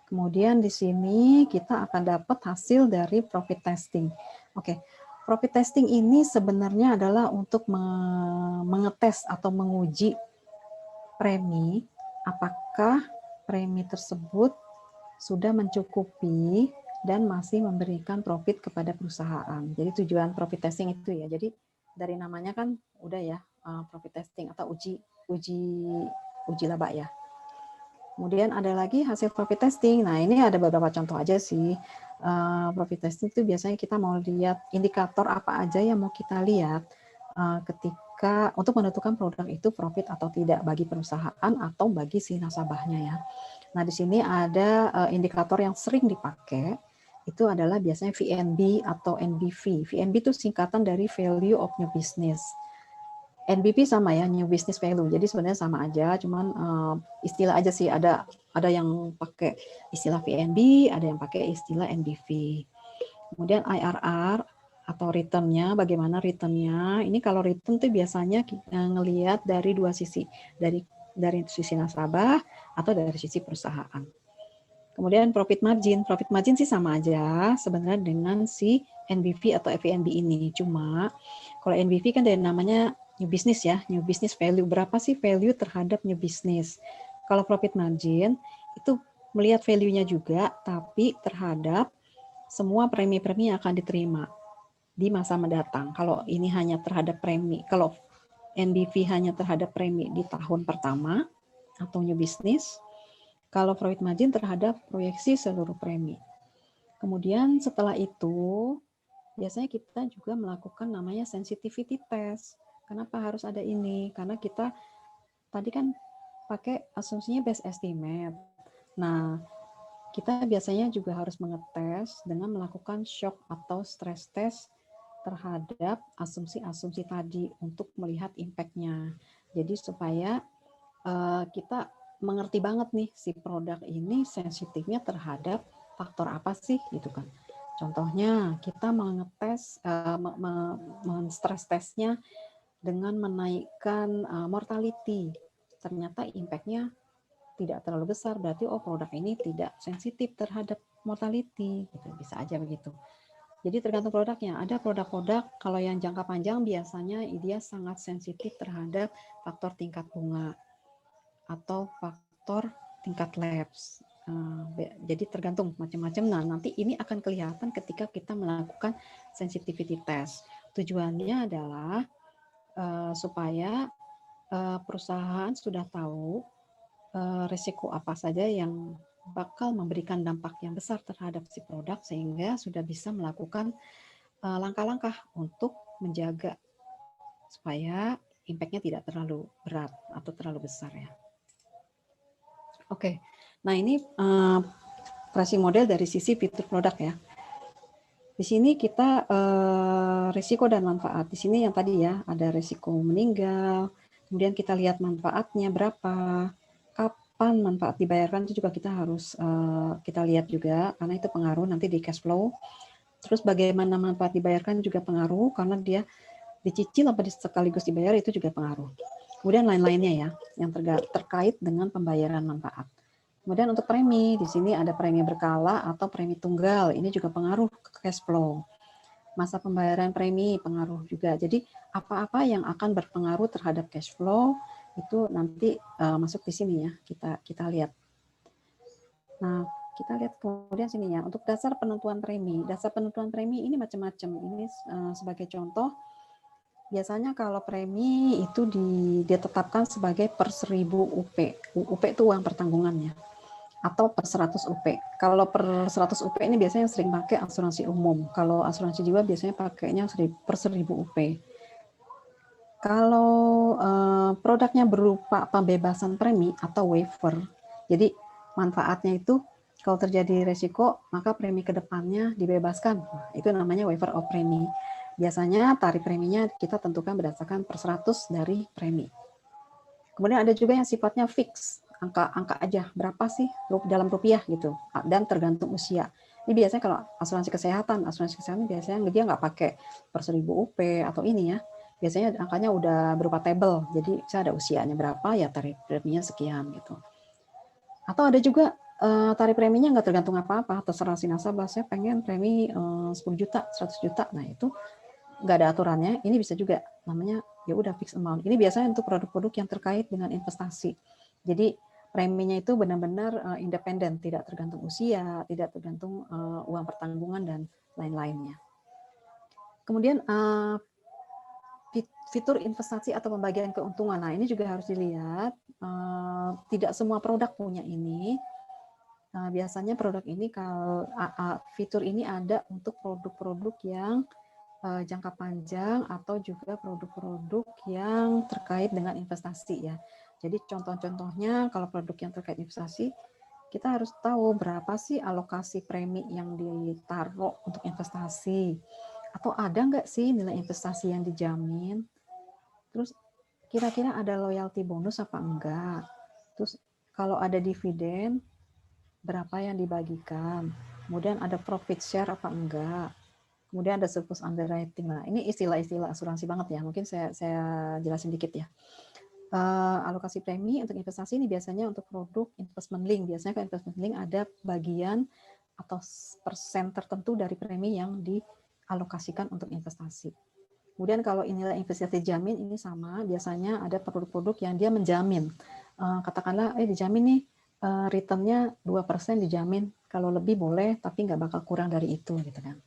Kemudian di sini kita akan dapat hasil dari profit testing. Oke, profit testing ini sebenarnya adalah untuk mengetes atau menguji premi, apakah premi tersebut sudah mencukupi dan masih memberikan profit kepada perusahaan. Jadi tujuan profit testing itu ya. Jadi dari namanya kan udah ya profit testing atau uji laba ya. Kemudian ada lagi hasil profit testing. Nah ini ada beberapa contoh aja sih. Profit testing itu biasanya kita mau lihat indikator apa aja yang mau kita lihat ketika untuk menentukan produk itu profit atau tidak bagi perusahaan atau bagi si nasabahnya ya. Nah, di sini ada indikator yang sering dipakai, itu adalah biasanya VNB atau NBV. VNB itu singkatan dari Value of New Business. NBV sama ya, New Business Value. Jadi sebenarnya sama aja, cuman istilah aja sih. Ada yang pakai istilah VNB, ada yang pakai istilah NBV. Kemudian IRR atau return-nya, bagaimana return-nya. Ini kalau return itu biasanya ngelihat dari dua sisi, dari sisi nasabah atau dari sisi perusahaan. Kemudian profit margin sih sama aja sebenarnya dengan si NBV atau VNB ini. Cuma kalau NBV kan dari namanya new business ya, new business value. Berapa sih value terhadap new business? Kalau profit margin itu melihat value-nya juga, tapi terhadap semua premi-premi yang akan diterima di masa mendatang. Kalau ini hanya terhadap premi, kalau NBV hanya terhadap premi di tahun pertama atau new business, kalau profit margin terhadap proyeksi seluruh premi. Kemudian setelah itu, biasanya kita juga melakukan namanya sensitivity test. Kenapa harus ada ini? Karena kita tadi kan pakai asumsinya best estimate. Nah, kita biasanya juga harus mengetes dengan melakukan shock atau stress test terhadap asumsi-asumsi tadi untuk melihat impact-nya. Jadi supaya kita mengerti banget nih si produk ini sensitifnya terhadap faktor apa sih gitu kan. Contohnya kita mengetes, men-stress testnya dengan menaikkan mortality. Ternyata impact-nya tidak terlalu besar, berarti produk ini tidak sensitif terhadap mortality, gitu. Bisa aja begitu. Jadi tergantung produknya. Ada produk-produk kalau yang jangka panjang biasanya dia sangat sensitif terhadap faktor tingkat bunga atau faktor tingkat lapse. Jadi tergantung macam-macam. Nah, nanti ini akan kelihatan ketika kita melakukan sensitivity test. Tujuannya adalah supaya perusahaan sudah tahu risiko apa saja yang bakal memberikan dampak yang besar terhadap si produk sehingga sudah bisa melakukan langkah-langkah untuk menjaga supaya impact-nya tidak terlalu berat atau terlalu besar ya. Oke, nah ini pricing model dari sisi fitur produk ya. Di sini kita risiko dan manfaat. Di sini yang tadi ya ada risiko meninggal, kemudian kita lihat manfaatnya berapa, kapan manfaat dibayarkan itu juga kita harus kita lihat juga karena itu pengaruh nanti di cash flow. Terus bagaimana manfaat dibayarkan juga pengaruh karena dia dicicil apa sekaligus dibayar itu juga pengaruh. Kemudian lain-lainnya ya yang terkait dengan pembayaran manfaat. Kemudian untuk premi, di sini ada premi berkala atau premi tunggal. Ini juga pengaruh ke cash flow. Masa pembayaran premi pengaruh juga. Jadi apa-apa yang akan berpengaruh terhadap cash flow itu nanti masuk di sini ya. Kita lihat. Nah, kita lihat kemudian sini ya. Untuk dasar penentuan premi. Dasar penentuan premi ini macam-macam. Ini sebagai contoh, biasanya kalau premi itu ditetapkan sebagai per 1000 UP. UP itu uang pertanggungannya. Atau per 100 UP. Kalau per 100 UP ini biasanya sering pakai asuransi umum. Kalau asuransi jiwa biasanya pakainya per 1000 UP. Kalau produknya berupa pembebasan premi atau waiver, jadi manfaatnya itu kalau terjadi resiko, maka premi ke depannya dibebaskan. Nah, itu namanya waiver of premi. Biasanya tarif preminya kita tentukan berdasarkan per 100 dari premi. Kemudian ada juga yang sifatnya fix, angka aja, berapa sih dalam rupiah gitu, dan tergantung usia. Ini biasanya kalau asuransi kesehatan biasanya dia nggak pakai per 1000 UP atau ini ya. Biasanya angkanya udah berupa tabel, jadi saya ada usianya berapa, ya tarif preminya sekian gitu. Atau ada juga tarif preminya nggak tergantung apa-apa, terserah si nasabah, saya pengen premi 10 juta, 100 juta, nah itu nggak ada aturannya, ini bisa juga namanya ya udah fixed amount. Ini biasanya untuk produk-produk yang terkait dengan investasi. Jadi preminya itu benar-benar independen, tidak tergantung usia, tidak tergantung uang pertanggungan dan lain-lainnya. Kemudian fitur investasi atau pembagian keuntungan. Nah, ini juga harus dilihat. Tidak semua produk punya ini. Biasanya produk ini kalau fitur ini ada untuk produk-produk yang jangka panjang atau juga produk-produk yang terkait dengan investasi ya. Jadi contoh-contohnya kalau produk yang terkait investasi, kita harus tahu berapa sih alokasi premi yang ditaruh untuk investasi. Atau ada nggak sih nilai investasi yang dijamin? Terus kira-kira ada loyalty bonus apa enggak? Terus kalau ada dividen, berapa yang dibagikan? Kemudian ada profit share apa enggak? Kemudian ada surplus underwriting. Nah, ini istilah-istilah asuransi banget ya. Mungkin saya jelasin dikit ya. Alokasi premi untuk investasi ini biasanya untuk produk investment link. Biasanya kalau investment link ada bagian atau persen tertentu dari premi yang dialokasikan untuk investasi. Kemudian kalau inilah investasi jamin, ini sama. Biasanya ada produk-produk yang dia menjamin. Katakanlah, dijamin nih return-nya 2% dijamin. Kalau lebih boleh, tapi nggak bakal kurang dari itu gitu kan.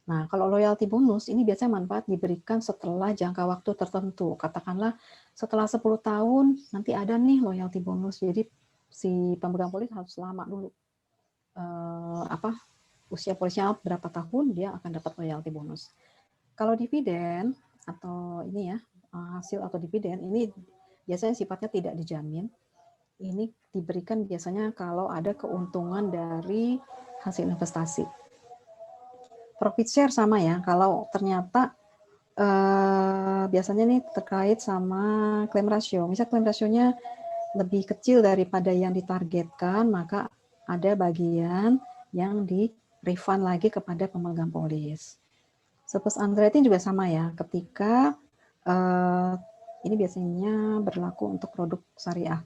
Nah, kalau loyalty bonus ini biasanya manfaat diberikan setelah jangka waktu tertentu. Katakanlah setelah 10 tahun nanti ada nih loyalty bonus. Jadi si pemegang polis harus lama dulu. Usia polisnya berapa tahun dia akan dapat loyalty bonus. Kalau dividen atau ini ya hasil atau dividen ini biasanya sifatnya tidak dijamin. Ini diberikan biasanya kalau ada keuntungan dari hasil investasi. Profit share sama ya, kalau ternyata biasanya nih terkait sama claim ratio. Misal claim rasionya lebih kecil daripada yang ditargetkan, maka ada bagian yang di refund lagi kepada pemegang polis. Surplus underwriting juga sama ya, ketika ini biasanya berlaku untuk produk syariah.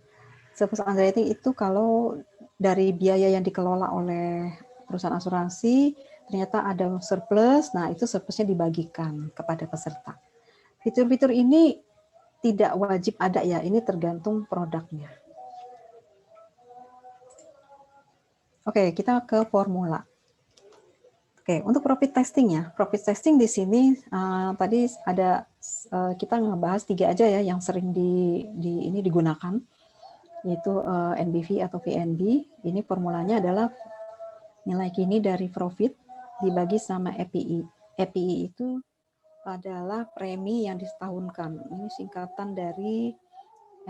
Surplus underwriting itu kalau dari biaya yang dikelola oleh perusahaan asuransi, ternyata ada surplus, nah itu surplusnya dibagikan kepada peserta. Fitur-fitur ini tidak wajib ada ya, ini tergantung produknya. Oke, kita ke formula. Oke, untuk profit testing ya. Profit testing di sini tadi ada kita ngebahas 3 aja ya yang sering ini digunakan, yaitu NBV atau VNB. Ini formulanya adalah nilai kini dari profit dibagi sama EPI. EPI itu adalah premi yang disetahunkan. Ini singkatan dari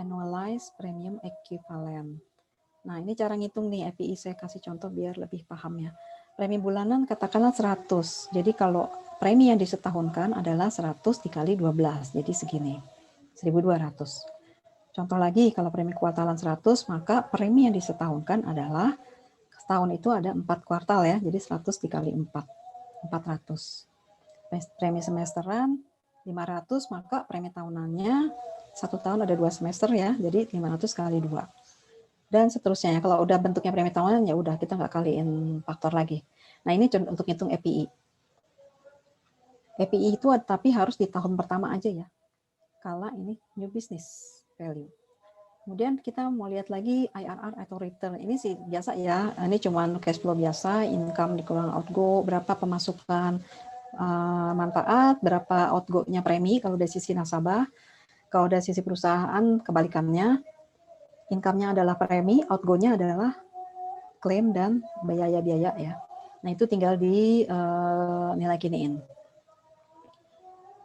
Annualized Premium Equivalent. Nah, ini cara ngitung nih EPI, saya kasih contoh biar lebih paham ya. Premi bulanan katakanlah 100. Jadi kalau premi yang disetahunkan adalah 100 dikali 12, jadi segini, 1.200. Contoh lagi, kalau premi kuartalan 100, maka premi yang disetahunkan adalah setahun itu ada 4 kuartal ya, jadi 100 dikali 4, 400. Premi semesteran 500, maka premi tahunannya 1 tahun ada 2 semester ya, jadi 500 kali 2. Dan seterusnya ya, kalau udah bentuknya premi tahunan ya udah kita nggak kaliin faktor lagi. Nah ini untuk hitung EPI. EPI itu tapi harus di tahun pertama aja ya, kala ini new business value. Kemudian kita mau lihat lagi IRR atau return. Ini sih biasa ya, ini cuman cash flow biasa, income dikurang outgo, berapa pemasukan manfaat, berapa outgo-nya premi kalau dari sisi nasabah. Kalau dari sisi perusahaan kebalikannya, income-nya adalah premi, outgo-nya adalah klaim dan biaya-biaya ya. Nah itu tinggal di nilai kiniin.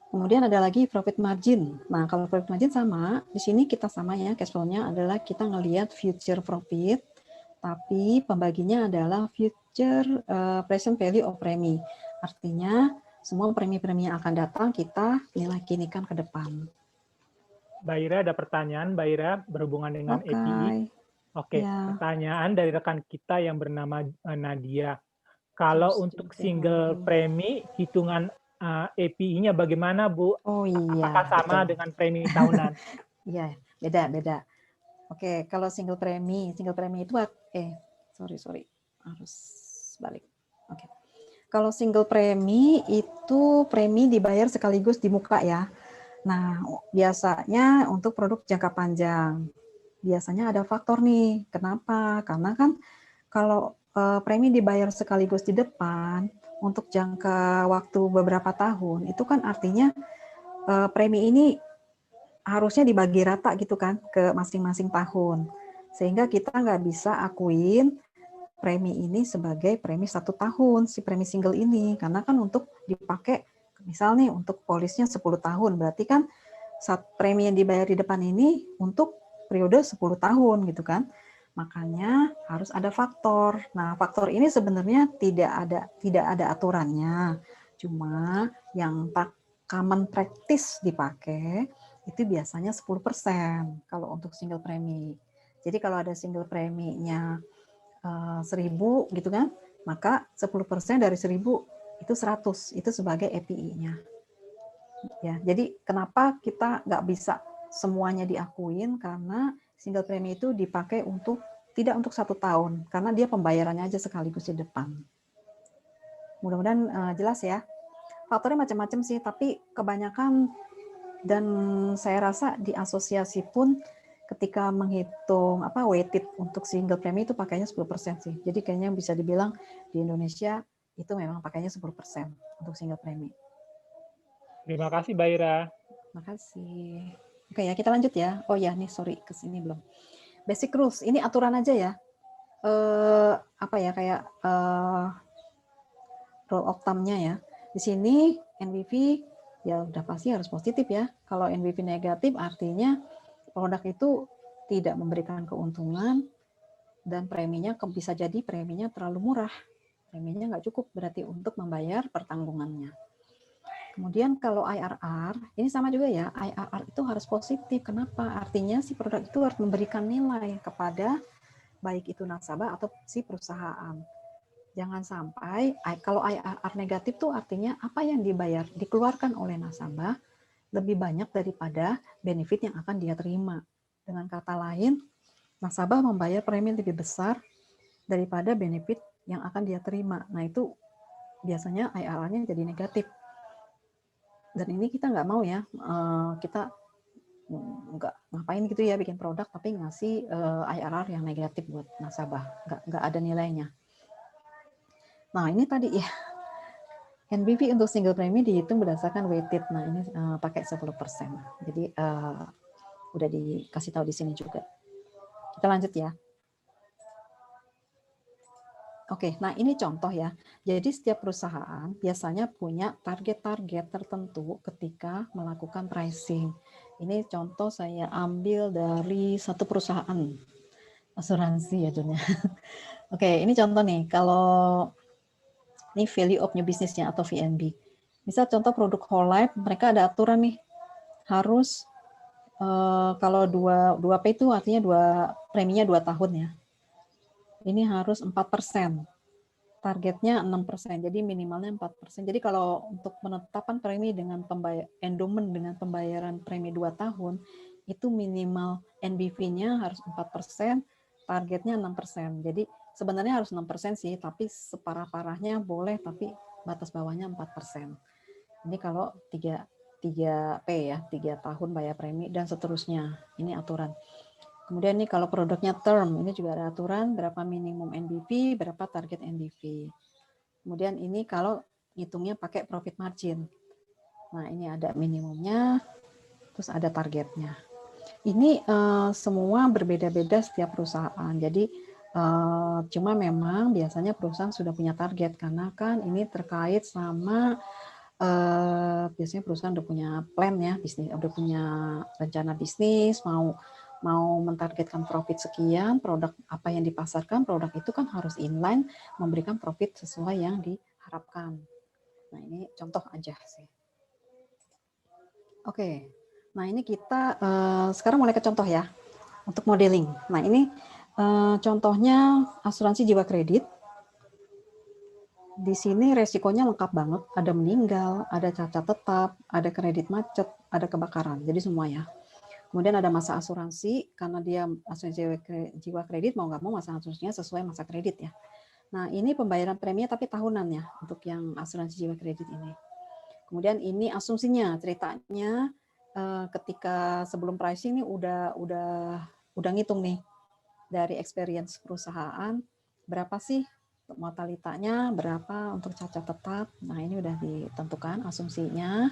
Kemudian ada lagi profit margin. Nah kalau profit margin sama, di sini kita sama ya, cash flow-nya adalah kita ngelihat future profit, tapi pembaginya adalah future present value of premi. Artinya semua premi-premi yang akan datang kita nilai kinikan ke depan. Mbak Ira, ada pertanyaan, Mbak Ira, berhubungan dengan EPI. Oke, ya. Pertanyaan dari rekan kita yang bernama Nadia. Kalau untuk single premi, hitungan EPI-nya bagaimana, Bu? Oh iya. Apakah sama dengan premi tahunan? Iya, beda. Oke, kalau single premi itu sorry, harus balik. Oke. Kalau single premi itu premi dibayar sekaligus di muka ya. Nah, biasanya untuk produk jangka panjang, biasanya ada faktor nih. Kenapa? Karena kan kalau premi dibayar sekaligus di depan, untuk jangka waktu beberapa tahun, itu kan artinya premi ini harusnya dibagi rata gitu kan ke masing-masing tahun. Sehingga kita nggak bisa akuin premi ini sebagai premi 1 tahun, si premi single ini. Karena kan untuk dipakai, misal nih untuk polisnya 10 tahun, berarti kan premi yang dibayar di depan ini untuk periode 10 tahun gitu kan. Makanya harus ada faktor. Nah, faktor ini sebenarnya tidak ada aturannya. Cuma yang common practice dipakai itu biasanya 10% kalau untuk single premi. Jadi kalau ada single preminya 1.000 gitu kan, maka 10% dari 1.000 itu 100, itu sebagai EPI-nya. Ya, jadi kenapa kita nggak bisa semuanya diakuin, karena single premi itu dipakai tidak untuk 1 tahun, karena dia pembayarannya aja sekaligus di depan. Mudah-mudahan jelas ya. Faktornya macam-macam sih, tapi kebanyakan dan saya rasa di asosiasi pun ketika menghitung weighted untuk single premi itu pakainya 10% sih. Jadi kayaknya bisa dibilang di Indonesia itu memang pakainya 10% untuk single premi. Terima kasih, Mbak Ira. Terima kasih. Oke ya, kita lanjut ya. Oh ya, nih sorry, kesini belum. Basic rules, ini aturan aja ya. Kayak rule of thumb-nya ya. Di sini NBV ya udah pasti harus positif ya. Kalau NBV negatif artinya produk itu tidak memberikan keuntungan dan preminya bisa jadi preminya terlalu murah. Preminya nggak cukup berarti untuk membayar pertanggungannya. Kemudian kalau IRR, ini sama juga ya, IRR itu harus positif. Kenapa? Artinya si produk itu harus memberikan nilai kepada baik itu nasabah atau si perusahaan. Jangan sampai, kalau IRR negatif tuh artinya apa yang dibayar, dikeluarkan oleh nasabah lebih banyak daripada benefit yang akan dia terima. Dengan kata lain, nasabah membayar premi lebih besar daripada benefit yang akan dia terima. Nah itu biasanya IRR-nya jadi negatif. Dan ini kita nggak mau ya, kita nggak ngapain gitu ya bikin produk tapi ngasih IRR yang negatif buat nasabah, nggak ada nilainya. Nah ini tadi ya, NBV untuk single premi dihitung berdasarkan weighted. Nah ini pakai 10%. Jadi udah dikasih tahu di sini juga. Kita lanjut ya. Oke, nah ini contoh ya. Jadi setiap perusahaan biasanya punya target-target tertentu ketika melakukan pricing. Ini contoh saya ambil dari satu perusahaan asuransi ya Jun ya. Oke, ini contoh nih. Kalau ini value of new business-nya atau VNB. Misal contoh produk whole life, mereka ada aturan nih. Harus kalau 2P itu artinya preminya 2 tahun ya. Ini harus 4%. Targetnya 6%, jadi minimalnya 4%. Jadi kalau untuk penetapan premi dengan endowment dengan pembayaran premi 2 tahun, itu minimal NBV-nya harus 4%, targetnya 6%. Jadi sebenarnya harus 6% sih, tapi separah-parahnya boleh, tapi batas bawahnya 4%. Ini kalau 3P ya, 3 tahun bayar premi dan seterusnya. Ini aturan. Kemudian ini kalau produknya term, ini juga ada aturan berapa minimum NBV, berapa target NBV. Kemudian ini kalau hitungnya pakai profit margin. Nah ini ada minimumnya, terus ada targetnya. Ini semua berbeda-beda setiap perusahaan. Jadi cuma memang biasanya perusahaan sudah punya target karena kan ini terkait sama biasanya perusahaan udah punya plan ya, bisnis, udah punya rencana bisnis, mau mentargetkan profit sekian, produk apa yang dipasarkan, produk itu kan harus inline memberikan profit sesuai yang diharapkan. Nah ini contoh aja sih. Oke, nah ini kita sekarang mulai ke contoh ya untuk modeling. Nah ini contohnya asuransi jiwa kredit. Di sini resikonya lengkap banget, ada meninggal, ada cacat tetap, ada kredit macet, ada kebakaran, jadi semua ya. Kemudian ada masa asuransi, karena dia asuransi jiwa kredit, mau nggak mau masa asuransinya sesuai masa kredit ya. Nah ini pembayaran preminya tapi tahunan ya, untuk yang asuransi jiwa kredit ini. Kemudian ini asumsinya, ceritanya ketika sebelum pricing ini udah ngitung nih, dari experience perusahaan, berapa sih mortalitasnya, berapa untuk cacat tetap. Nah ini udah ditentukan asumsinya,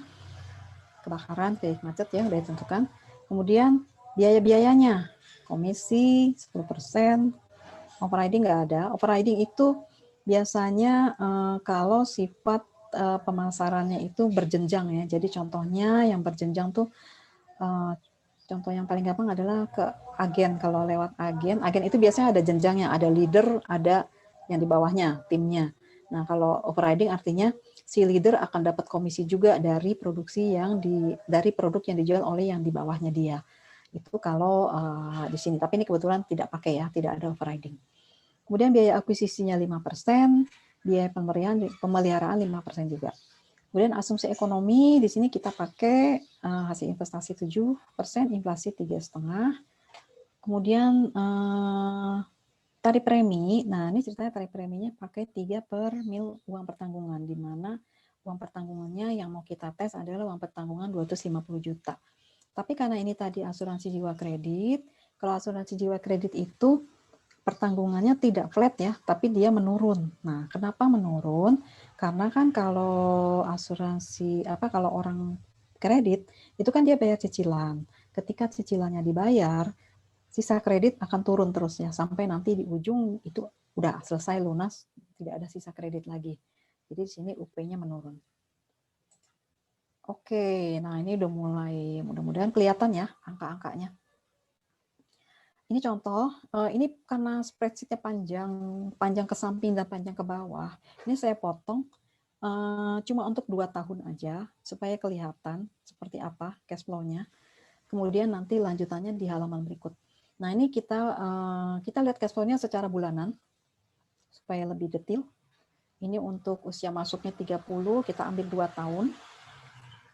kebakaran, kredit macet ya udah ditentukan. Kemudian biaya-biayanya, komisi 10%, overriding nggak ada. Overriding itu biasanya kalau sifat pemasarannya itu berjenjang ya. Jadi contohnya yang berjenjang tuh, contoh yang paling gampang adalah ke agen. Kalau lewat agen itu biasanya ada jenjangnya, ada leader, ada yang di bawahnya, timnya. Nah kalau overriding artinya si leader akan dapat komisi juga dari produksi dari produk yang dijual oleh yang di bawahnya dia. Itu kalau di sini. Tapi ini kebetulan tidak pakai ya, tidak ada overriding. Kemudian biaya akuisisinya 5%, biaya pemeliharaan 5% juga. Kemudian asumsi ekonomi di sini kita pakai hasil investasi 7%, inflasi 3,5%. Kemudian tarif premi, nah ini ceritanya tarif preminya pakai 3 per mil uang pertanggungan, di mana uang pertanggungannya yang mau kita tes adalah uang pertanggungan 250 juta. Tapi karena ini tadi asuransi jiwa kredit, kalau asuransi jiwa kredit itu pertanggungannya tidak flat ya, tapi dia menurun. Nah, kenapa menurun? Karena kan kalau asuransi kalau orang kredit itu kan dia bayar cicilan. Ketika cicilannya dibayar, sisa kredit akan turun terus ya sampai nanti di ujung itu udah selesai lunas, tidak ada sisa kredit lagi. Jadi di sini UP-nya menurun. Oke, nah ini udah mulai, mudah-mudahan kelihatan ya angka-angkanya. Ini contoh, ini karena spreadsheet-nya panjang ke samping dan panjang ke bawah. Ini saya potong cuma untuk 2 tahun aja supaya kelihatan seperti apa cash flow-nya. Kemudian nanti lanjutannya di halaman berikut. Nah, ini kita lihat cash flow-nya secara bulanan supaya lebih detail. Ini untuk usia masuknya 30, kita ambil 2 tahun.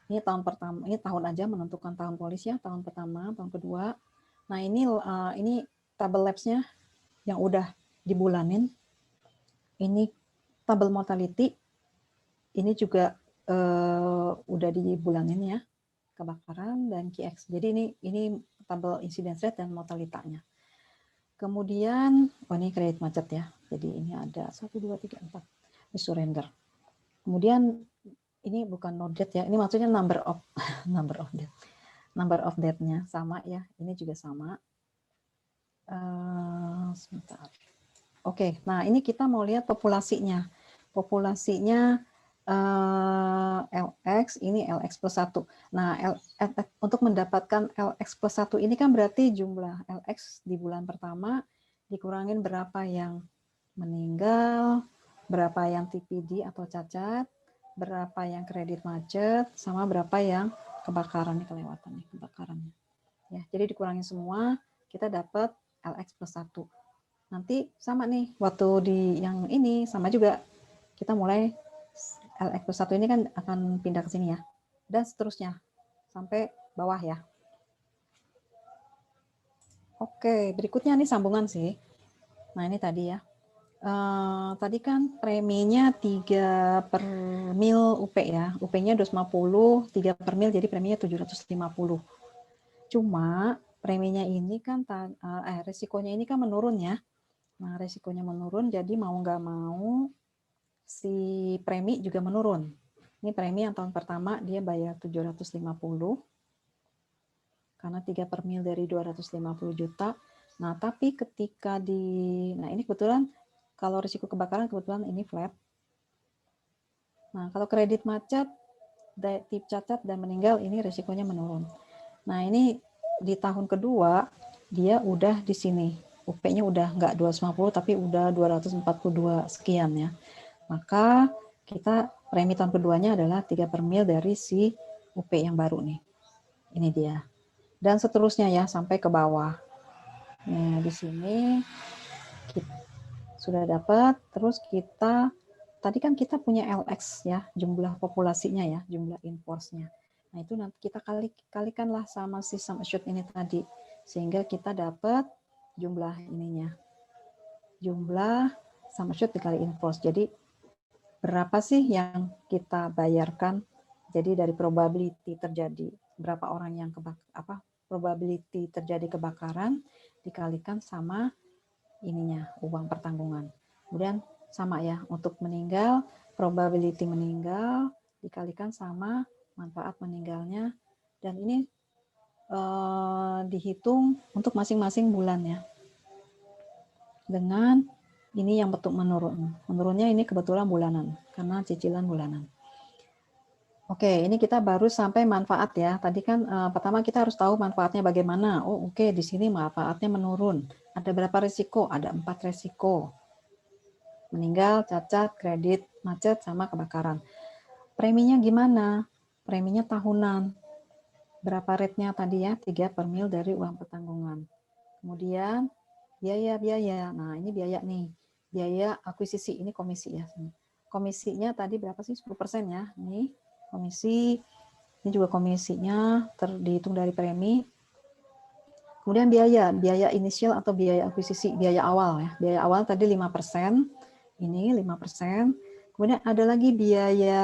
Ini tahun pertama, ini tahun aja menentukan tahun polis ya, tahun pertama, tahun kedua. Nah, ini tabel lapse-nya yang udah dibulanin. Ini tabel mortality, ini juga udah dibulanin ya, kebakaran dan KX. Jadi ini tabel incidence rate dan mortalitanya. Kemudian, ini kredit macet ya. Jadi ini ada 1, 2, 3, 4. Ini surrender. Kemudian ini bukan no debt ya, ini maksudnya number of debt. Number of debt-nya sama ya, ini juga sama. Sebentar. Oke, nah ini kita mau lihat populasinya. Populasinya LX, ini LX plus 1. Nah, untuk mendapatkan LX plus 1 ini kan berarti jumlah LX di bulan pertama dikurangin berapa yang meninggal, berapa yang TPD atau cacat, berapa yang kredit macet, sama berapa yang kebakarannya, kebakarannya. Ya, jadi dikurangin semua, kita dapat LX plus 1. Nanti sama nih, waktu di yang ini sama juga, kita mulai LX plus 1 ini kan akan pindah ke sini ya, dan seterusnya sampai bawah ya. Oke, berikutnya nih sambungan sih. Nah ini tadi ya, tadi kan preminya 3 per mil UP ya, UP-nya 250, 3 per mil jadi preminya 750. Cuma preminya ini kan, resikonya ini kan menurun ya. Nah resikonya menurun, jadi mau nggak mau si premi juga menurun. Ini premi yang tahun pertama dia bayar 750 karena 3 per mil dari 250 juta. Nah, tapi ketika nah ini kebetulan kalau risiko kebakaran kebetulan ini flat. Nah, kalau kredit macet, tip cacat dan meninggal ini risikonya menurun. Nah, ini di tahun kedua dia udah di sini. UP-nya udah nggak 250 tapi udah 242 sekian ya. Maka kita premi tahun keduanya adalah 3 per mil dari si UP yang baru nih. Ini dia. Dan seterusnya ya sampai ke bawah. Nah, di sini kita sudah dapat. Terus kita tadi kan kita punya LX ya, jumlah populasinya ya, jumlah in-force-nya. Nah, itu nanti kita kalikanlah sama si sum assured ini tadi sehingga kita dapat jumlah ininya. Jumlah sum assured dikali in-force. Jadi berapa sih yang kita bayarkan? Jadi dari probability terjadi berapa orang yang probability terjadi kebakaran dikalikan sama ininya uang pertanggungan. Kemudian sama ya untuk meninggal, probability meninggal dikalikan sama manfaat meninggalnya, dan ini dihitung untuk masing-masing bulannya dengan ini yang bentuk menurun. Menurunnya ini kebetulan bulanan, karena cicilan bulanan. Oke, ini kita baru sampai manfaat ya. Tadi kan pertama kita harus tahu manfaatnya bagaimana. Oh oke, di sini manfaatnya menurun. Ada berapa risiko? Ada 4 risiko. Meninggal, cacat, kredit, macet, sama kebakaran. Preminya gimana? Preminya tahunan. Berapa rate-nya tadi ya? 3 per mil dari uang pertanggungan. Kemudian biaya. Nah ini biaya nih. Biaya akuisisi, ini komisi ya. Komisinya tadi berapa sih? 10% ya. Ini komisi, ini juga komisinya dihitung dari premi. Kemudian biaya inisial atau biaya akuisisi, biaya awal ya. Biaya awal tadi 5%, ini 5%. Kemudian ada lagi biaya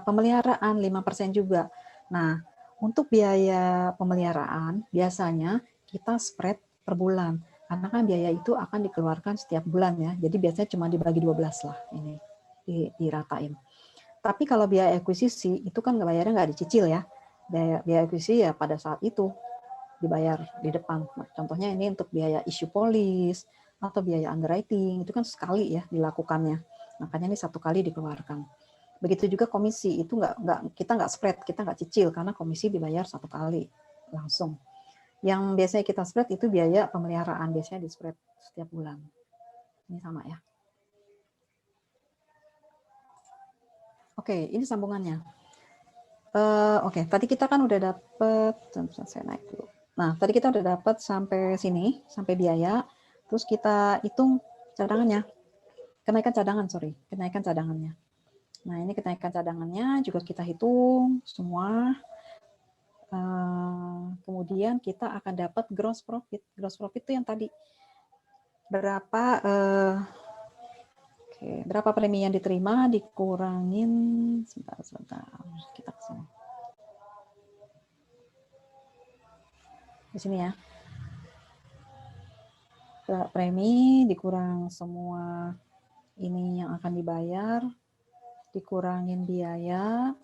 pemeliharaan 5% juga. Nah, untuk biaya pemeliharaan biasanya kita spread per bulan. Karena kan biaya itu akan dikeluarkan setiap bulan ya. Jadi biasanya cuma dibagi 12 lah ini, diratain. Tapi kalau biaya akuisisi itu kan bayarnya nggak dicicil ya. Biaya akuisisi ya pada saat itu dibayar di depan. Contohnya ini untuk biaya issue polis atau biaya underwriting, itu kan sekali ya dilakukannya. Makanya ini 1 kali dikeluarkan. Begitu juga komisi, itu kita nggak spread, kita nggak cicil, karena komisi dibayar satu kali langsung. Yang biasanya kita spread itu biaya pemeliharaan, biasanya di spread setiap bulan. Ini sama ya. Oke, ini sambungannya. Oke, tadi kita kan udah dapet, saya naik dulu. Nah, tadi kita udah dapet sampai sini, sampai biaya. Terus kita hitung cadangannya. Kenaikan cadangannya. Nah, ini kenaikan cadangannya juga kita hitung semua. Kemudian kita akan dapat gross profit. Gross profit itu yang tadi berapa berapa premi yang diterima dikurangin sebentar kita kesini. Di sini ya. Premi dikurang semua ini yang akan dibayar, dikurangin biaya,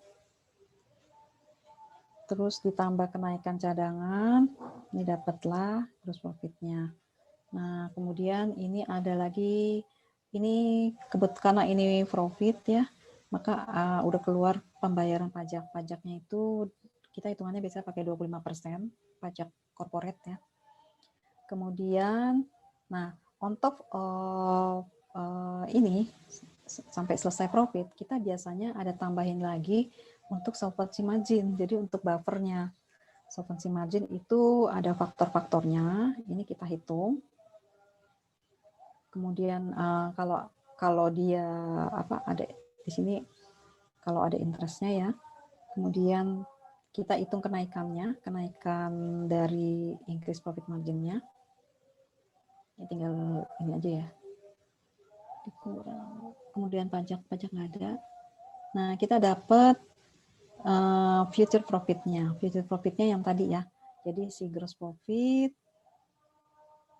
terus ditambah kenaikan cadangan, ini dapatlah gross profitnya. Nah, kemudian ini ada lagi, ini karena ini profit ya, maka udah keluar pembayaran pajak. Pajaknya itu kita hitungannya biasa pakai 25% pajak corporate ya. Kemudian, nah on top of ini sampai selesai profit, kita biasanya ada tambahin lagi untuk solvency margin. Jadi untuk buffernya solvency margin itu ada faktor-faktornya. Ini kita hitung. Kemudian kalau dia ada di sini kalau ada interestnya ya. Kemudian kita hitung kenaikan dari increase profit margin-nya. Ya, tinggal ini aja ya. Dikurang. Kemudian pajak nggak ada. Nah, kita dapat future profit-nya. Future profit-nya yang tadi ya. Jadi si gross profit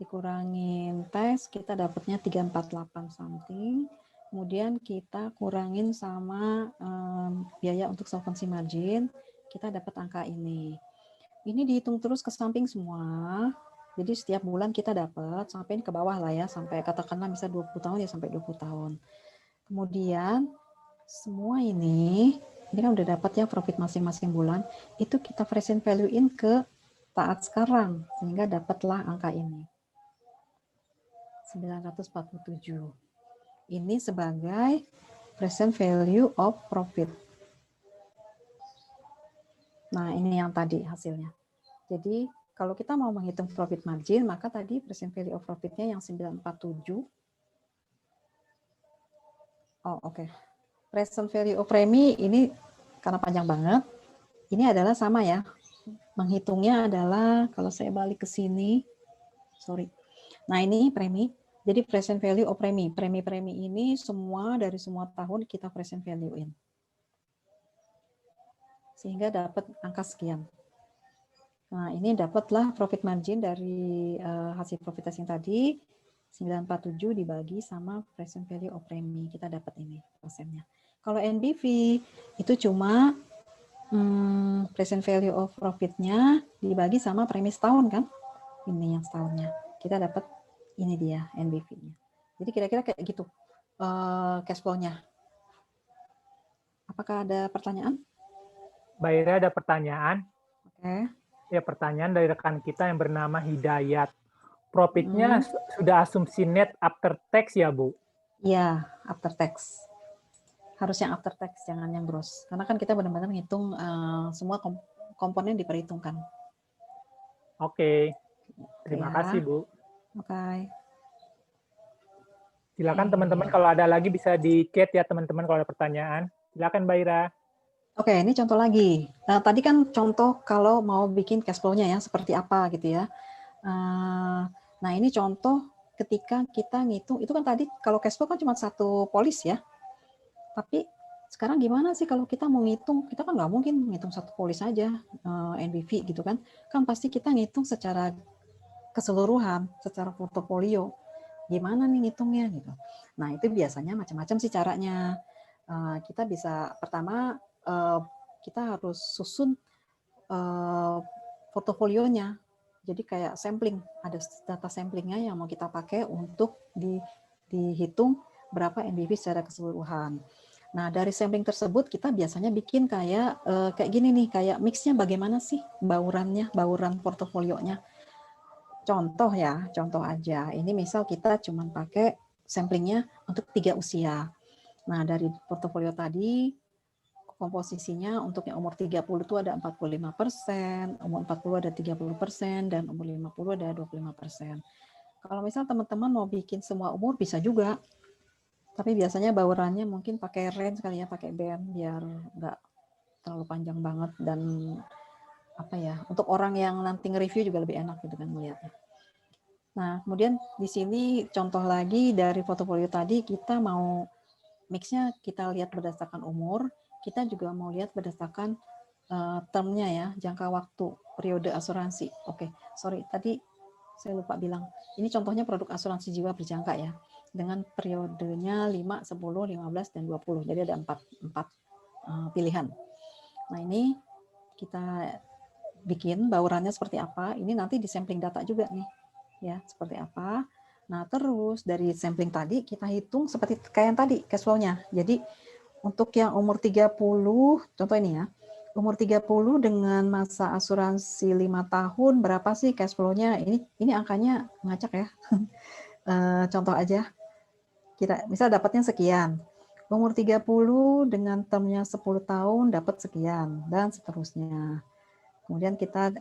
dikurangin tax, kita dapatnya 348 something. Kemudian kita kurangin sama biaya untuk solvency margin, kita dapat angka ini. Ini dihitung terus ke samping semua. Jadi setiap bulan kita dapat sampai ke bawah lah ya, sampai katakanlah bisa 20 tahun ya sampai 20 tahun. Kemudian semua ini kan udah dapat ya profit masing-masing bulan, itu kita present value in ke saat sekarang sehingga dapatlah angka ini. 947. Ini sebagai present value of profit. Nah, ini yang tadi hasilnya. Jadi, kalau kita mau menghitung profit margin, maka tadi present value of profit-nya yang 947. Oh, oke. Present value of premi ini karena panjang banget. Ini adalah sama ya. Menghitungnya adalah, kalau saya balik ke sini, sorry. Nah, ini premi. Jadi present value of premi. Premi-premi ini semua dari semua tahun kita present value in. Sehingga dapat angka sekian. Nah, ini dapatlah profit margin dari hasil profit testing tadi, 947 dibagi sama present value of premi. Kita dapat ini persennya. Kalau NBV itu cuma present value of profit-nya dibagi sama premi setahun kan? Ini yang setahunnya. Kita dapat ini dia NBV-nya. Jadi kira-kira kayak gitu cash flow-nya. Apakah ada pertanyaan? Mbak Ira, ada pertanyaan. Oke. Ya, pertanyaan dari rekan kita yang bernama Hidayat. Profitnya sudah asumsi net after tax ya, Bu? Iya, after tax. Harus yang after tax, jangan yang gross. Karena kan kita benar-benar ngitung semua komponen diperhitungkan. Oke. Terima kasih, Bu. Oke. Silakan teman-teman kalau ada lagi bisa di-chat ya teman-teman kalau ada pertanyaan. Silakan Mbak Ira. Oke, ini contoh lagi. Tadi kan contoh kalau mau bikin cash flow-nya ya, seperti apa gitu ya. Nah, ini contoh ketika kita ngitung, itu kan tadi kalau cash flow kan cuma satu polis ya. Tapi sekarang gimana sih kalau kita mau ngitung, kita kan nggak mungkin ngitung satu polis aja, NBV gitu kan. Kan pasti kita ngitung secara keseluruhan, secara portofolio. Gimana nih ngitungnya gitu. Nah, itu biasanya macam-macam sih caranya. Kita bisa, pertama kita harus susun portofolionya. Jadi kayak sampling, ada data samplingnya yang mau kita pakai untuk dihitung berapa NBV secara keseluruhan. Nah, dari sampling tersebut kita biasanya bikin kayak gini nih, kayak mixnya bagaimana sih baurannya, bauran portofolionya. Contoh ya, contoh aja. Ini misal kita cuma pakai samplingnya untuk 3 usia. Nah, dari portofolio tadi komposisinya untuk yang umur 30 itu ada 45%, umur 40 ada 30%, dan umur 50 ada 25%. Kalau misal teman-teman mau bikin semua umur bisa juga, tapi biasanya baurannya mungkin pakai range kali ya, pakai band biar nggak terlalu panjang banget, dan apa ya, untuk orang yang nanti nge-review juga lebih enak gitu kan melihatnya. Nah, kemudian di sini contoh lagi dari portofolio tadi, kita mau mixnya kita lihat berdasarkan umur, kita juga mau lihat berdasarkan termnya ya, jangka waktu, periode asuransi. Oke, sorry, tadi saya lupa bilang, ini contohnya produk asuransi jiwa berjangka ya, dengan periodenya 5, 10, 15, dan 20. Jadi ada 4 pilihan. Nah, ini kita bikin baurannya seperti apa, ini nanti di sampling data juga nih, ya, seperti apa. Nah, terus dari sampling tadi kita hitung seperti kayak yang tadi cash flow-nya. Jadi untuk yang umur 30, contoh ini ya, umur 30 dengan masa asuransi 5 tahun, berapa sih cash flow-nya? Ini angkanya ngacak ya. Contoh aja, kita misal dapatnya sekian. Umur 30 dengan termnya 10 tahun dapat sekian, dan seterusnya. Kemudian kita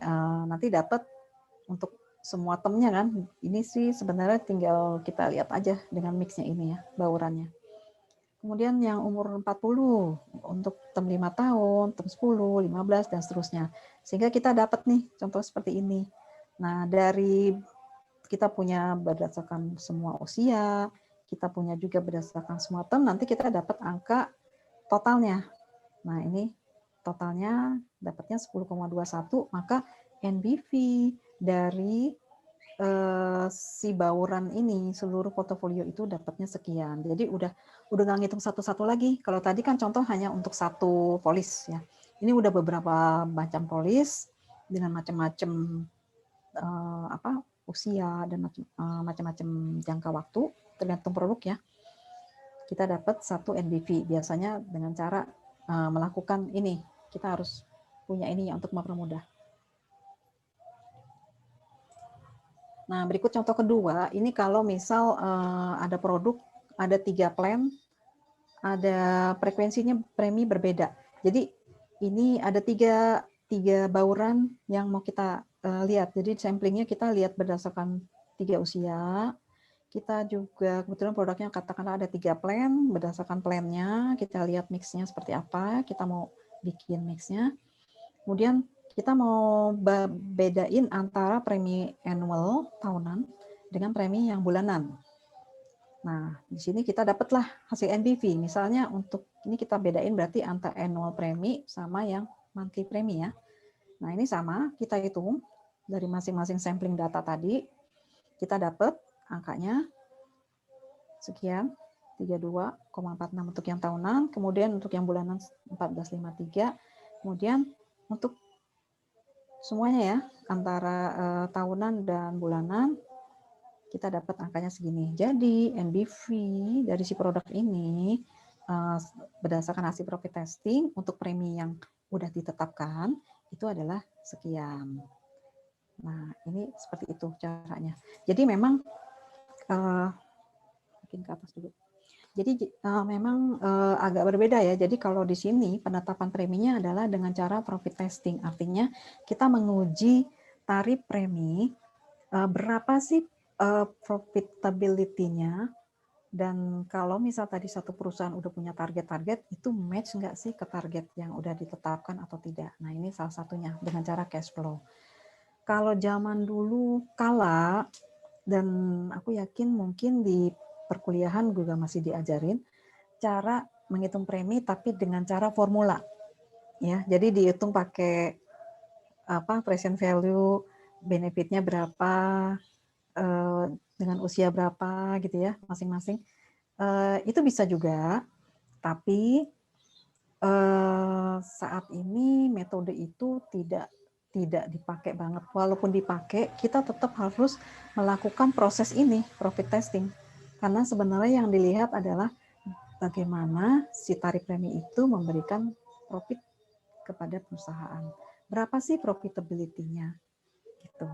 nanti dapat untuk semua termnya kan, ini sih sebenarnya tinggal kita lihat aja dengan mixnya ini ya, baurannya. Kemudian yang umur 40 untuk term 5 tahun, term 10, 15, dan seterusnya. Sehingga kita dapat nih contoh seperti ini. Nah, dari kita punya berdasarkan semua usia, kita punya juga berdasarkan semua term, nanti kita dapat angka totalnya. Nah, ini totalnya dapatnya 10,21, maka NBV dari si bauran ini seluruh portofolio itu dapatnya sekian. Jadi udah nggak ngitung satu-satu lagi. Kalau tadi kan contoh hanya untuk satu polis ya. Ini udah beberapa macam polis dengan macam-macam usia dan macam-macam jangka waktu tergantung produk ya. Kita dapat satu NBV biasanya dengan cara melakukan ini. Kita harus punya ini ya untuk mempermudah. Nah, berikut contoh kedua, ini kalau misal ada produk, ada 3 plan, ada frekuensinya premi berbeda. Jadi ini ada tiga bauran yang mau kita lihat. Jadi samplingnya kita lihat berdasarkan 3 usia. Kita juga kebetulan produknya katakanlah ada 3 plan, berdasarkan plannya kita lihat mixnya seperti apa, kita mau bikin mixnya. Kemudian kita mau bedain antara premi annual tahunan dengan premi yang bulanan. Nah, di sini kita dapatlah hasil NBV. Misalnya untuk ini kita bedain berarti antara annual premi sama yang monthly premi ya. Nah, ini sama, kita hitung dari masing-masing sampling data tadi, kita dapat angkanya sekian, 32,46 untuk yang tahunan, kemudian untuk yang bulanan 14,53, kemudian untuk semuanya ya, antara tahunan dan bulanan, kita dapat angkanya segini. Jadi NBV dari si produk ini berdasarkan hasil profit testing untuk premi yang udah ditetapkan itu adalah sekian. Nah, ini seperti itu caranya. Jadi memang mungkin ke atas dulu. Jadi memang agak berbeda ya. Jadi kalau di sini penetapan preminya adalah dengan cara profit testing. Artinya kita menguji tarif premi berapa sih profitability-nya, dan kalau misal tadi satu perusahaan udah punya target-target, itu match nggak sih ke target yang udah ditetapkan atau tidak. Nah, ini salah satunya dengan cara cash flow. Kalau zaman dulu kala, dan aku yakin mungkin di perkuliahan juga masih diajarin, cara menghitung premi tapi dengan cara formula. Ya, jadi dihitung pakai present value, benefitnya berapa, dengan usia berapa gitu ya masing-masing. Itu bisa juga, tapi saat ini metode itu tidak dipakai banget. Walaupun dipakai, kita tetap harus melakukan proses ini, profit testing. Karena sebenarnya yang dilihat adalah bagaimana si tarif premi itu memberikan profit kepada perusahaan. Berapa sih profitability-nya? Gitu.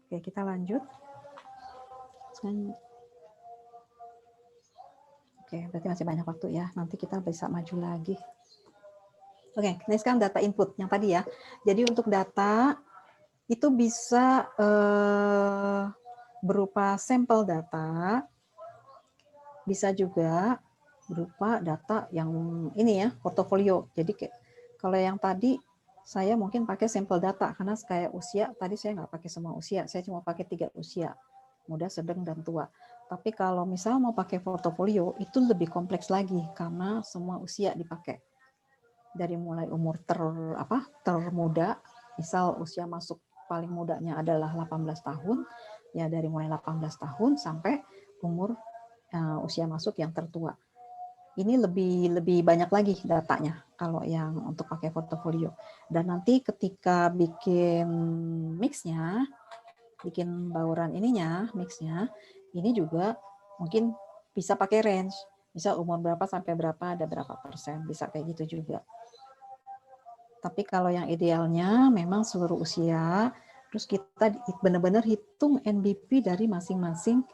Oke, kita lanjut. Oke, berarti masih banyak waktu ya. Nanti kita bisa maju lagi. Oke, ini sekarang data input yang tadi ya. Jadi untuk data itu bisa berupa sampel data, bisa juga berupa data yang ini ya, portofolio. Jadi kalau yang tadi saya mungkin pakai sampel data karena kayak usia tadi saya nggak pakai semua usia, saya cuma pakai 3 usia, muda, sedang, dan tua. Tapi kalau misal mau pakai portofolio itu lebih kompleks lagi karena semua usia dipakai. Dari mulai umur termuda, misal usia masuk paling mudanya adalah 18 tahun, ya dari mulai 18 tahun sampai umur usia masuk yang tertua. Ini lebih banyak lagi datanya kalau yang untuk pakai portofolio. Dan nanti ketika bikin mixnya, bikin bauran mixnya, ini juga mungkin bisa pakai range. Bisa umur berapa sampai berapa, ada berapa persen, bisa kayak gitu juga. Tapi kalau yang idealnya memang seluruh usia, terus kita benar-benar hitung NBP dari masing-masing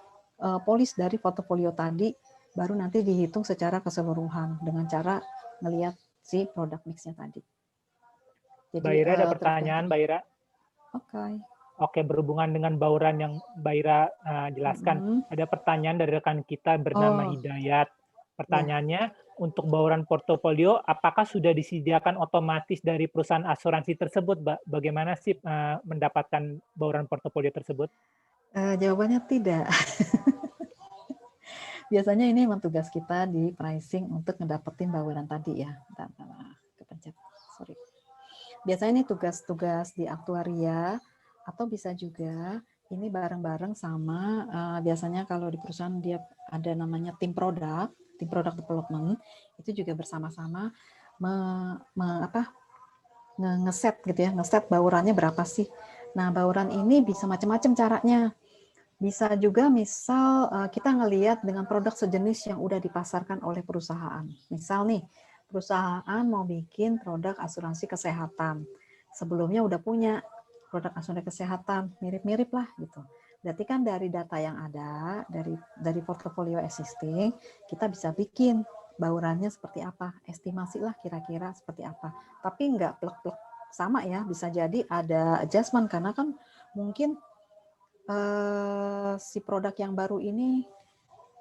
polis dari portofolio tadi, baru nanti dihitung secara keseluruhan dengan cara melihat si produk mixnya tadi. Jadi, Mbak Ira ada pertanyaan, Mbak Ira? Oke, berhubungan dengan bauran yang Mbak Ira jelaskan, ada pertanyaan dari rekan kita bernama Hidayat. Pertanyaannya, untuk bauran portofolio, apakah sudah disediakan otomatis dari perusahaan asuransi tersebut, Mbak? Bagaimana sih mendapatkan bauran portofolio tersebut? Jawabannya tidak. Biasanya ini memang tugas kita di pricing untuk ngedapetin bauran tadi ya. Kepencet, sorry. Biasanya ini tugas-tugas di aktuaria, atau bisa juga ini bareng-bareng sama biasanya kalau di perusahaan dia ada namanya tim product development, itu juga bersama-sama ngeset gitu ya, ngeset baurannya berapa sih. Nah, bauran ini bisa macam-macam caranya. Bisa juga misal kita ngelihat dengan produk sejenis yang udah dipasarkan oleh perusahaan. Misal nih, perusahaan mau bikin produk asuransi kesehatan. Sebelumnya udah punya produk asuransi kesehatan, mirip-mirip lah gitu. Berarti kan dari data yang ada, dari portofolio existing, kita bisa bikin baurannya seperti apa, estimasi lah kira-kira seperti apa. Tapi nggak plek-plek sama ya, bisa jadi ada adjustment karena kan mungkin si produk yang baru ini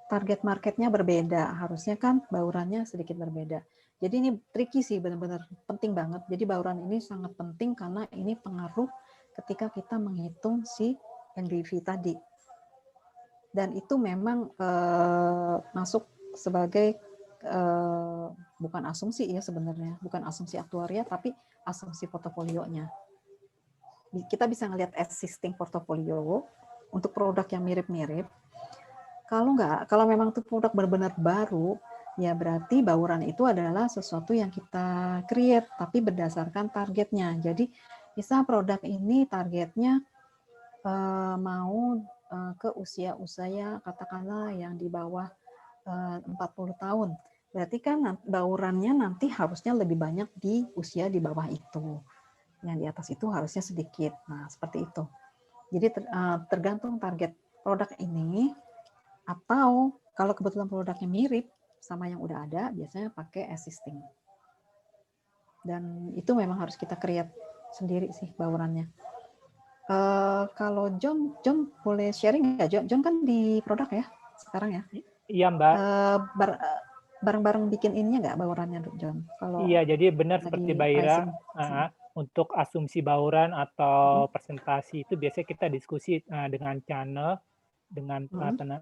target marketnya berbeda, harusnya kan baurannya sedikit berbeda. Jadi ini tricky sih, benar-benar penting banget. Jadi bauran ini sangat penting karena ini pengaruh ketika kita menghitung si NBV tadi. Dan itu memang masuk sebagai bukan asumsi ya sebenarnya, bukan asumsi aktuaria, tapi asumsi portofolionya. Kita bisa ngelihat existing portofolio untuk produk yang mirip-mirip. Kalau memang itu produk benar-benar baru, ya berarti bauran itu adalah sesuatu yang kita create, tapi berdasarkan targetnya. Jadi bisa produk ini targetnya mau ke usia-usia katakanlah yang di bawah 40 tahun. Berarti kan baurannya nanti harusnya lebih banyak di usia di bawah itu. Yang di atas itu harusnya sedikit. Nah, seperti itu. Jadi tergantung target produk ini, atau kalau kebetulan produknya mirip sama yang udah ada, biasanya pakai existing. Dan itu memang harus kita create sendiri sih baurannya. Kalau John boleh sharing nggak? John kan di produk ya sekarang ya? Iya, Mbak. Bareng-bareng bikin ininya nggak baurannya, John? Iya, jadi benar seperti Mbak Ira, untuk asumsi bauran atau presentasi itu biasanya kita diskusi dengan channel, dengan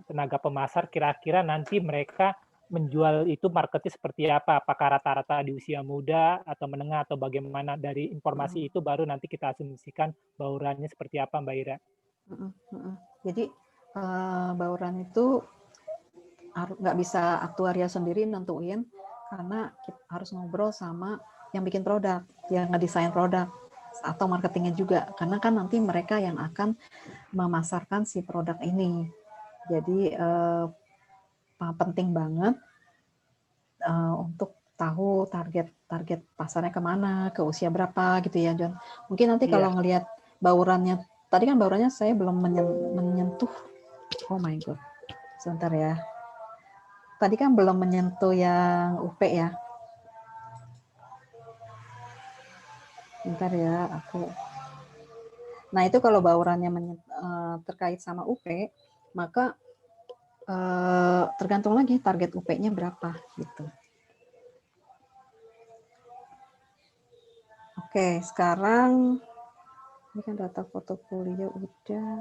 tenaga pemasar, kira-kira nanti mereka menjual itu marketnya seperti apa, apakah rata-rata di usia muda atau menengah atau bagaimana. Dari informasi itu baru nanti kita asumsikan baurannya seperti apa, Mbak Ira. Jadi bauran itu nggak bisa aktuaria sendiri nentuin, karena kita harus ngobrol sama yang bikin produk, yang ngedesain produk, atau marketingnya juga, karena kan nanti mereka yang akan memasarkan si produk ini. Jadi penting banget untuk tahu target pasarnya kemana, ke usia berapa gitu ya, John. Mungkin nanti Iya. kalau ngelihat baurannya, tadi kan baurannya saya belum menyentuh. Oh my god, sebentar ya. Tadi kan belum menyentuh yang UP ya. Bentar ya, aku. Nah itu kalau baurannya terkait sama UP, maka tergantung lagi target UP-nya berapa gitu. Oke, sekarang ini kan data portofolio udah.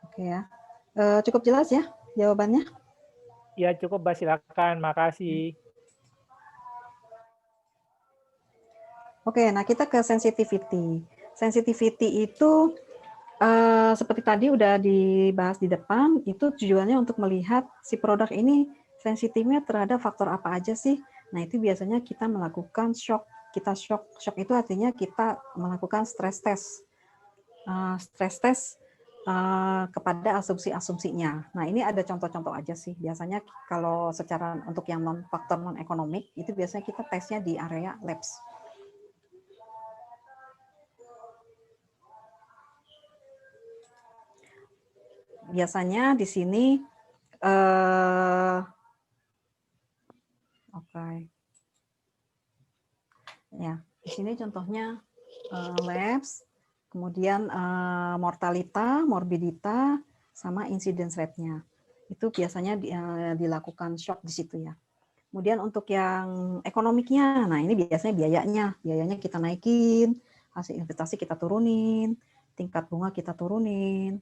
Oke ya. Cukup jelas ya jawabannya? Ya cukup, Mbak, silakan. Makasih. Oke, nah kita ke sensitivity. Sensitivity itu seperti tadi udah dibahas di depan, itu tujuannya untuk melihat si produk ini sensitifnya terhadap faktor apa aja sih. Nah itu biasanya kita melakukan shock. Kita shock itu artinya kita melakukan stress test. Stress test kepada asumsi-asumsinya. Nah, ini ada contoh-contoh aja sih. Biasanya kalau secara untuk yang faktor non ekonomik itu biasanya kita tesnya di area labs. Biasanya di sini oke. Ya, di sini contohnya labs, kemudian mortalita, morbidita, sama incidence rate-nya. Itu biasanya dilakukan shock di situ ya. Kemudian untuk yang ekonomiknya, nah ini biasanya biayanya kita naikin, hasil investasi kita turunin, tingkat bunga kita turunin,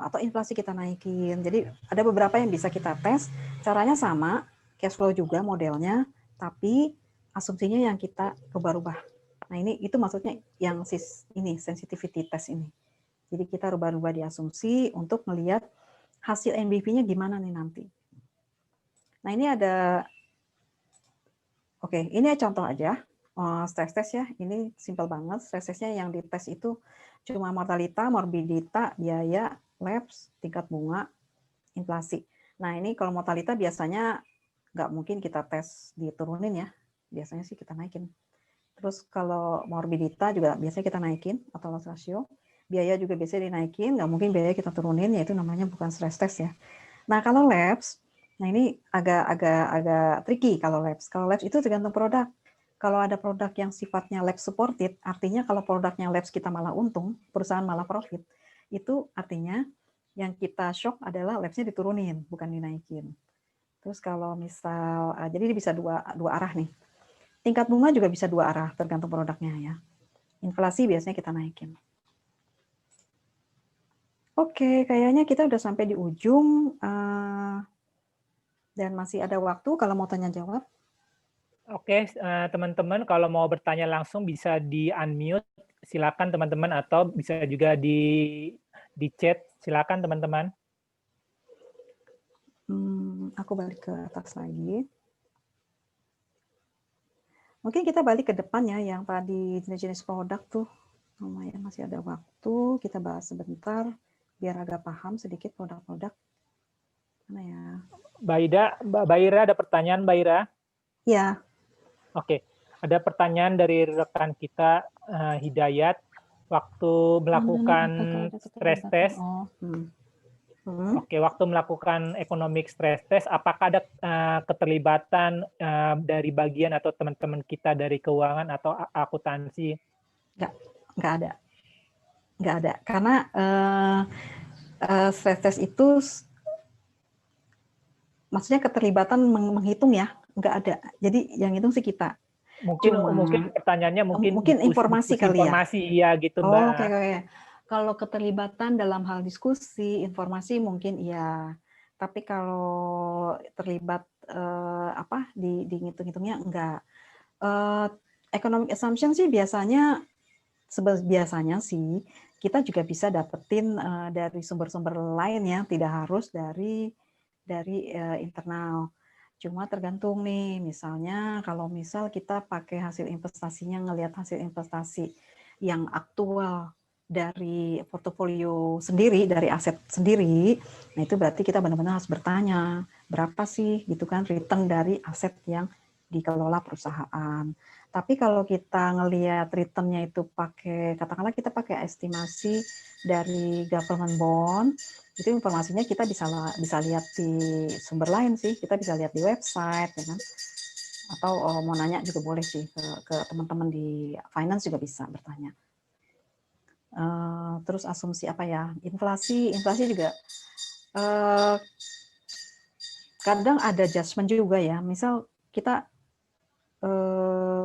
atau inflasi kita naikin. Jadi ada beberapa yang bisa kita tes, caranya sama, cash flow juga modelnya, tapi asumsinya yang kita rubah-rubah. Nah ini itu maksudnya yang ini sensitivity test ini. Jadi kita rubah-rubah di asumsi untuk melihat hasil NBV-nya gimana nih nanti. Nah ini ada, oke, ini contoh aja stress test ya. Ini simpel banget. Stress testnya yang dites itu cuma mortalita, morbidita, biaya, lapse, tingkat bunga, inflasi. Nah ini kalau mortalita biasanya nggak mungkin kita tes diturunin ya. Biasanya sih kita naikin. Terus kalau morbidita juga biasanya kita naikin atau loss ratio. Biaya juga biasanya dinaikin, nggak mungkin biaya kita turunin, yaitu namanya bukan stress test ya. Nah kalau lapse, nah ini agak tricky kalau lapse. Kalau lapse itu tergantung produk. Kalau ada produk yang sifatnya lapse supported, artinya kalau produknya lapse kita malah untung, perusahaan malah profit, itu artinya yang kita shock adalah lapse-nya diturunin, bukan dinaikin. Terus kalau misal, jadi bisa dua arah nih. Tingkat bunga juga bisa dua arah, tergantung produknya ya. Inflasi biasanya kita naikin. Oke, kayaknya kita udah sampai di ujung dan masih ada waktu kalau mau tanya jawab. Oke, teman-teman kalau mau bertanya langsung bisa di-unmute, silakan teman-teman, atau bisa juga di chat, silakan teman-teman. Aku balik ke atas lagi. Mungkin kita balik ke depan ya, yang tadi jenis-jenis produk tuh. Lumayan masih ada waktu, kita bahas sebentar, biar agak paham sedikit produk-produk. Mana ya? Mbak Ira, ada pertanyaan Mbak Ira? Ya. Oke, ada pertanyaan dari rekan kita, Hidayat, waktu melakukan stress test. Oke, waktu melakukan economic stress test, apakah ada keterlibatan dari bagian atau teman-teman kita dari keuangan atau akuntansi? Nggak ada. Nggak ada, karena stress test itu maksudnya keterlibatan menghitung ya, nggak ada. Jadi yang hitung sih kita. Mungkin pertanyaannya mungkin informasi kali ya. Informasi iya gitu Mbak. Oke. Kalau keterlibatan dalam hal diskusi, informasi mungkin iya. Tapi kalau terlibat di ngitung-hitungnya enggak. Economic assumption sih biasanya sih kita juga bisa dapetin dari sumber-sumber lain ya, tidak harus dari internal. Cuma tergantung nih, misalnya kalau misal kita pakai hasil investasinya, ngelihat hasil investasi yang aktual, dari portofolio sendiri, dari aset sendiri, nah itu berarti kita benar-benar harus bertanya, berapa sih gitu kan return dari aset yang dikelola perusahaan. Tapi kalau kita ngelihat returnnya itu pakai, katakanlah kita pakai estimasi dari government bond, itu informasinya kita bisa lihat di sumber lain sih, kita bisa lihat di website, ya kan? Atau mau nanya juga boleh sih ke teman-teman di finance juga bisa bertanya. Terus asumsi apa ya? Inflasi juga kadang ada adjustment juga ya. Misal kita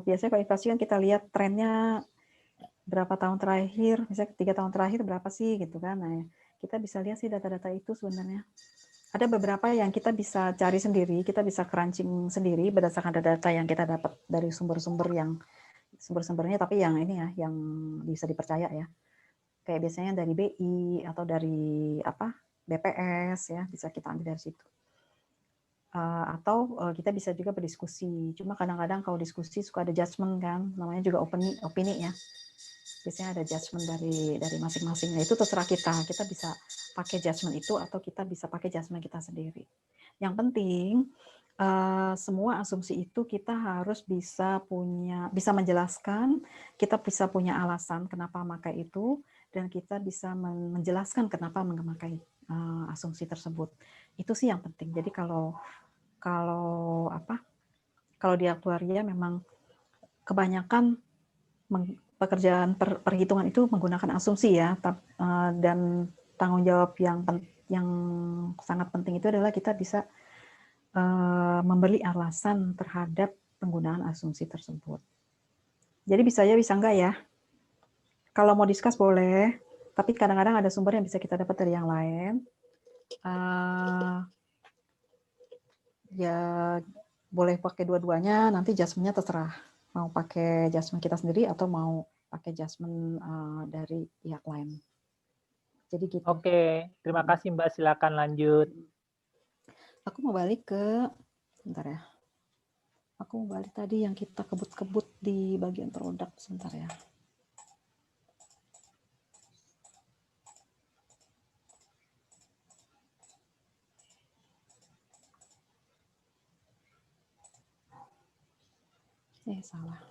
biasanya kalau inflasi kan kita lihat trennya berapa tahun terakhir, misalnya 3 tahun terakhir berapa sih gitu kan. Nah, kita bisa lihat sih data-data itu sebenarnya. Ada beberapa yang kita bisa cari sendiri, kita bisa crunching sendiri berdasarkan data yang kita dapat dari sumber-sumbernya, tapi yang ini ya, yang bisa dipercaya ya. Kayak biasanya dari BI atau dari BPS ya, bisa kita ambil dari situ. Atau kita bisa juga berdiskusi. Cuma kadang-kadang kalau diskusi suka ada judgement kan, namanya juga opini ya. Biasanya ada judgement dari masing-masing. Nah, itu terserah kita. Kita bisa pakai judgement itu atau kita bisa pakai judgement kita sendiri. Yang penting semua asumsi itu kita harus bisa menjelaskan, kita bisa punya alasan kenapa memakai itu, dan kita bisa menjelaskan kenapa memakai asumsi tersebut. Itu sih yang penting. Jadi kalau di aktuaria memang kebanyakan pekerjaan perhitungan itu menggunakan asumsi ya, dan tanggung jawab yang sangat penting itu adalah kita bisa memberi alasan terhadap penggunaan asumsi tersebut. Jadi bisa ya, bisa enggak ya. Kalau mau discuss boleh, tapi kadang-kadang ada sumber yang bisa kita dapat dari yang lain. Ya boleh pakai dua-duanya, nanti adjustment-nya terserah. Mau pakai adjustment kita sendiri atau mau pakai adjustment dari pihak lain. Jadi gitu. Oke, terima kasih Mbak. Silakan lanjut. Aku mau balik ke, bentar ya. Aku mau balik tadi yang kita kebut-kebut di bagian produk, sebentar ya. Salah.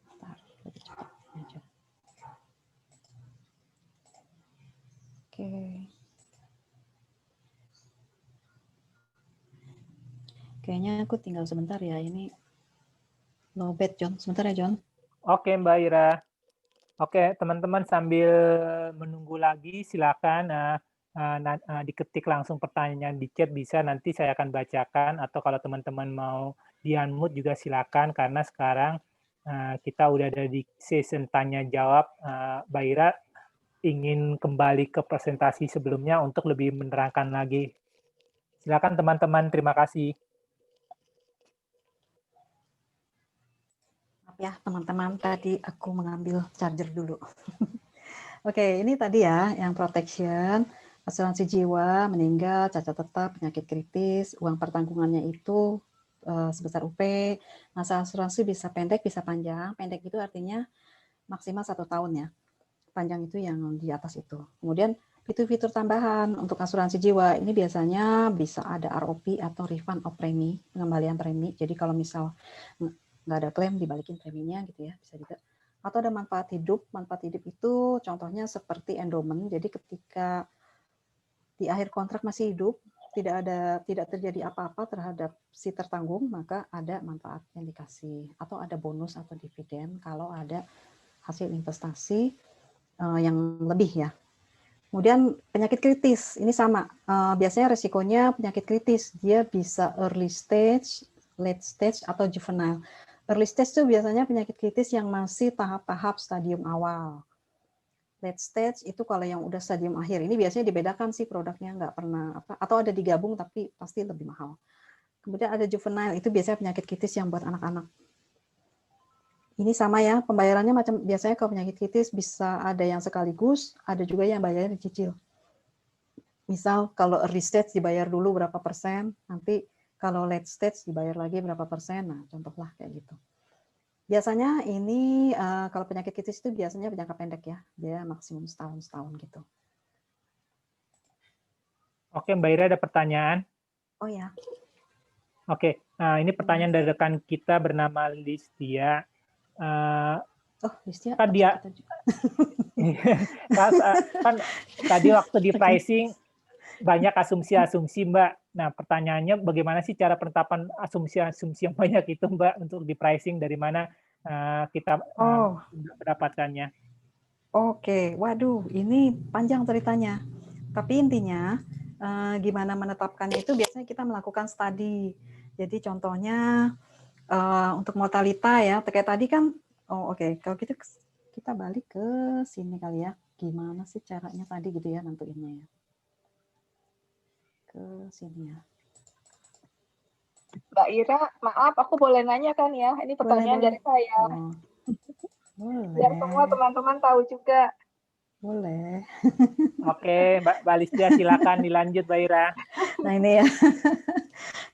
Bentar, lebih cepat aja. Oke. Kayaknya aku tinggal sebentar ya, ini lowbat John. Sebentar ya John. Oke Mbak Ira. Oke teman-teman sambil menunggu lagi silakan diketik langsung pertanyaan di chat bisa, nanti saya akan bacakan, atau kalau teman-teman mau di-unmute juga silakan, karena sekarang kita udah ada di session tanya jawab. Mbak Ira ingin kembali ke presentasi sebelumnya untuk lebih menerangkan lagi. Silakan teman-teman, terima kasih. Maaf ya teman-teman, tadi aku mengambil charger dulu. Oke, ini tadi ya yang protection, asuransi jiwa, meninggal, cacat tetap, penyakit kritis, uang pertanggungannya itu sebesar UP. Masa asuransi bisa pendek, bisa panjang. Pendek itu artinya maksimal 1 tahun ya. Panjang itu yang di atas itu. Kemudian fitur-fitur tambahan untuk asuransi jiwa ini biasanya bisa ada ROP atau refund of premi, pengembalian premi. Jadi kalau misal nggak ada klaim dibalikin preminya gitu ya, bisa juga. Atau ada manfaat hidup. Manfaat hidup itu contohnya seperti endowment. Jadi ketika di akhir kontrak masih hidup, tidak terjadi apa-apa terhadap si tertanggung, maka ada manfaat yang dikasih, atau ada bonus atau dividen kalau ada hasil investasi yang lebih ya. Kemudian penyakit kritis, ini sama. Biasanya resikonya penyakit kritis, dia bisa early stage, late stage, atau juvenile. Early stage itu biasanya penyakit kritis yang masih tahap-tahap stadium awal. Late stage itu kalau yang udah stadium akhir. Ini biasanya dibedakan sih produknya, nggak pernah atau ada digabung tapi pasti lebih mahal. Kemudian ada juvenile, itu biasanya penyakit kritis yang buat anak-anak. Ini sama ya, pembayarannya macam biasanya kalau penyakit kritis bisa ada yang sekaligus, ada juga yang bayarnya dicicil. Misal kalau early stage dibayar dulu berapa persen, nanti kalau late stage dibayar lagi berapa persen, nah contohlah kayak gitu. Biasanya ini kalau penyakit kritis itu biasanya jangka pendek ya, dia maksimum setahun gitu. Oke, Mbak Ira ada pertanyaan. Oh ya. Oke, nah ini pertanyaan dari rekan kita bernama Listia. Oh, Listia, Kan dia kita juga. kan tadi waktu di pricing banyak asumsi-asumsi, Mbak. Nah, pertanyaannya bagaimana sih cara penetapan asumsi-asumsi yang banyak itu, Mbak, untuk di pricing, dari mana kita mendapatkannya? Oke, waduh, ini panjang ceritanya. Tapi intinya, gimana menetapkannya itu biasanya kita melakukan studi. Jadi contohnya untuk mortalita ya, kayak tadi kan, kalau gitu kita balik ke sini kali ya. Gimana sih caranya tadi gitu ya nentuinnya ya. Ke sini ya. Mbak Ira, maaf, aku boleh nanya kan ya? Ini pertanyaan Boleh. dari saya. Boleh. Biar semua teman-teman tahu juga. Boleh. Oke, Mbak Listia, silakan dilanjut, Mbak Ira. Nah ini ya.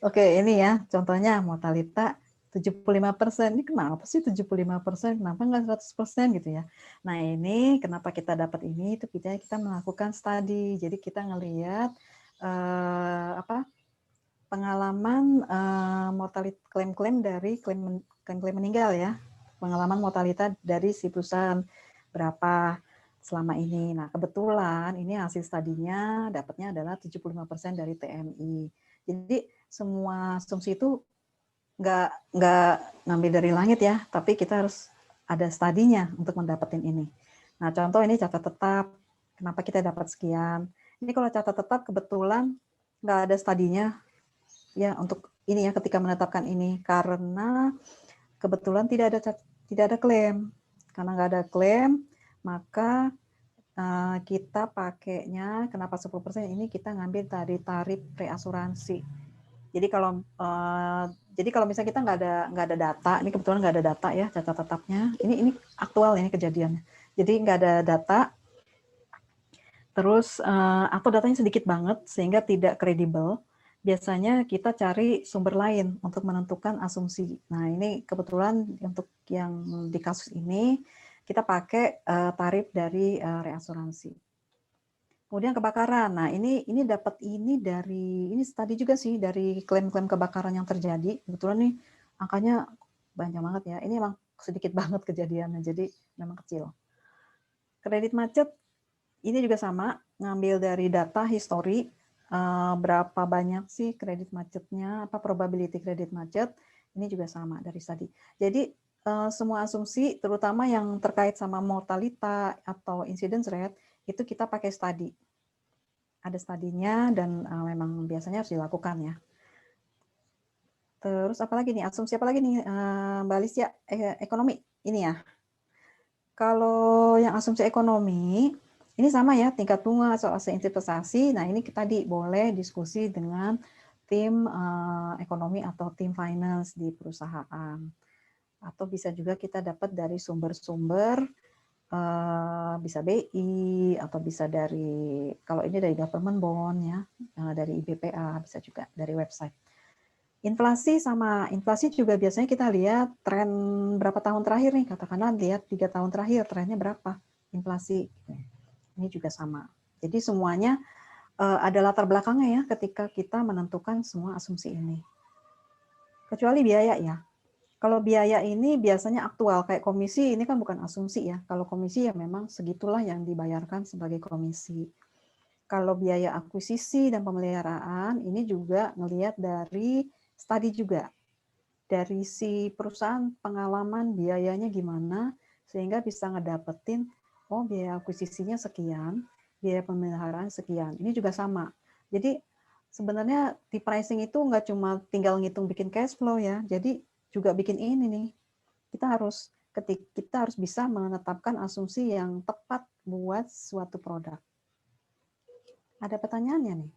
Oke, ini ya contohnya mortalita 75%. Ini kenapa sih 75%? Kenapa nggak 100% gitu ya? Nah ini kenapa kita dapat ini? Itu kita melakukan studi. Jadi kita ngelihat pengalaman mortality klaim-klaim dari klaim meninggal ya, pengalaman mortalita dari si perusahaan berapa selama ini. Nah kebetulan ini hasil studinya dapatnya adalah 75% dari TMI. Jadi semua asumsi itu nggak ngambil dari langit ya, tapi kita harus ada studinya untuk mendapatkan ini. Nah contoh ini catat tetap, kenapa kita dapat sekian. Ini kalau catat tetap kebetulan nggak ada studinya ya untuk ini ya ketika menetapkan ini, karena kebetulan tidak ada klaim. Karena nggak ada klaim, maka kita pakainya kenapa 10% ini kita ngambil dari tarif reasuransi. Jadi kalau misalnya kita nggak ada data, ini kebetulan nggak ada data ya catat tetapnya. Ini aktual ini kejadiannya. Jadi nggak ada data, terus atau datanya sedikit banget sehingga tidak kredibel. Biasanya kita cari sumber lain untuk menentukan asumsi. Nah ini kebetulan untuk yang di kasus ini kita pakai tarif dari reasuransi. Kemudian kebakaran. Nah ini dapat ini dari ini tadi juga sih dari klaim-klaim kebakaran yang terjadi. Kebetulan nih angkanya banyak banget ya. Ini emang sedikit banget kejadiannya, jadi memang kecil. Kredit macet ini juga sama, ngambil dari data history. Berapa banyak sih kredit macetnya, apa probability kredit macet, ini juga sama dari tadi. Jadi semua asumsi, terutama yang terkait sama mortalita atau incidence rate, itu kita pakai study. Ada studinya dan memang biasanya harus dilakukan ya. Terus apalagi nih, asumsi apa lagi nih Mbak Alicia, ekonomi ini ya. Kalau yang asumsi ekonomi, ini sama ya, tingkat bunga soal investasi. Nah ini kita boleh diskusi dengan tim ekonomi atau tim finance di perusahaan. Atau bisa juga kita dapat dari sumber-sumber, bisa BI, atau bisa dari, kalau ini dari government bond ya, dari IBPA, bisa juga dari website. Inflasi juga biasanya kita lihat tren berapa tahun terakhir nih, katakanlah lihat 3 tahun terakhir trennya berapa inflasi. Ini juga sama. Jadi semuanya ada latar belakangnya ya ketika kita menentukan semua asumsi ini. Kecuali biaya ya. Kalau biaya ini biasanya aktual, kayak komisi ini kan bukan asumsi ya. Kalau komisi ya memang segitulah yang dibayarkan sebagai komisi. Kalau biaya akuisisi dan pemeliharaan ini juga ngelihat dari studi juga. Dari si perusahaan pengalaman biayanya gimana, sehingga bisa ngedapetin, oh biaya akuisisinya sekian, biaya pemeliharaan sekian. Ini juga sama. Jadi sebenarnya di pricing itu nggak cuma tinggal ngitung bikin cash flow ya, jadi juga bikin ini nih. Kita harus bisa menetapkan asumsi yang tepat buat suatu produk. Ada pertanyaannya nih?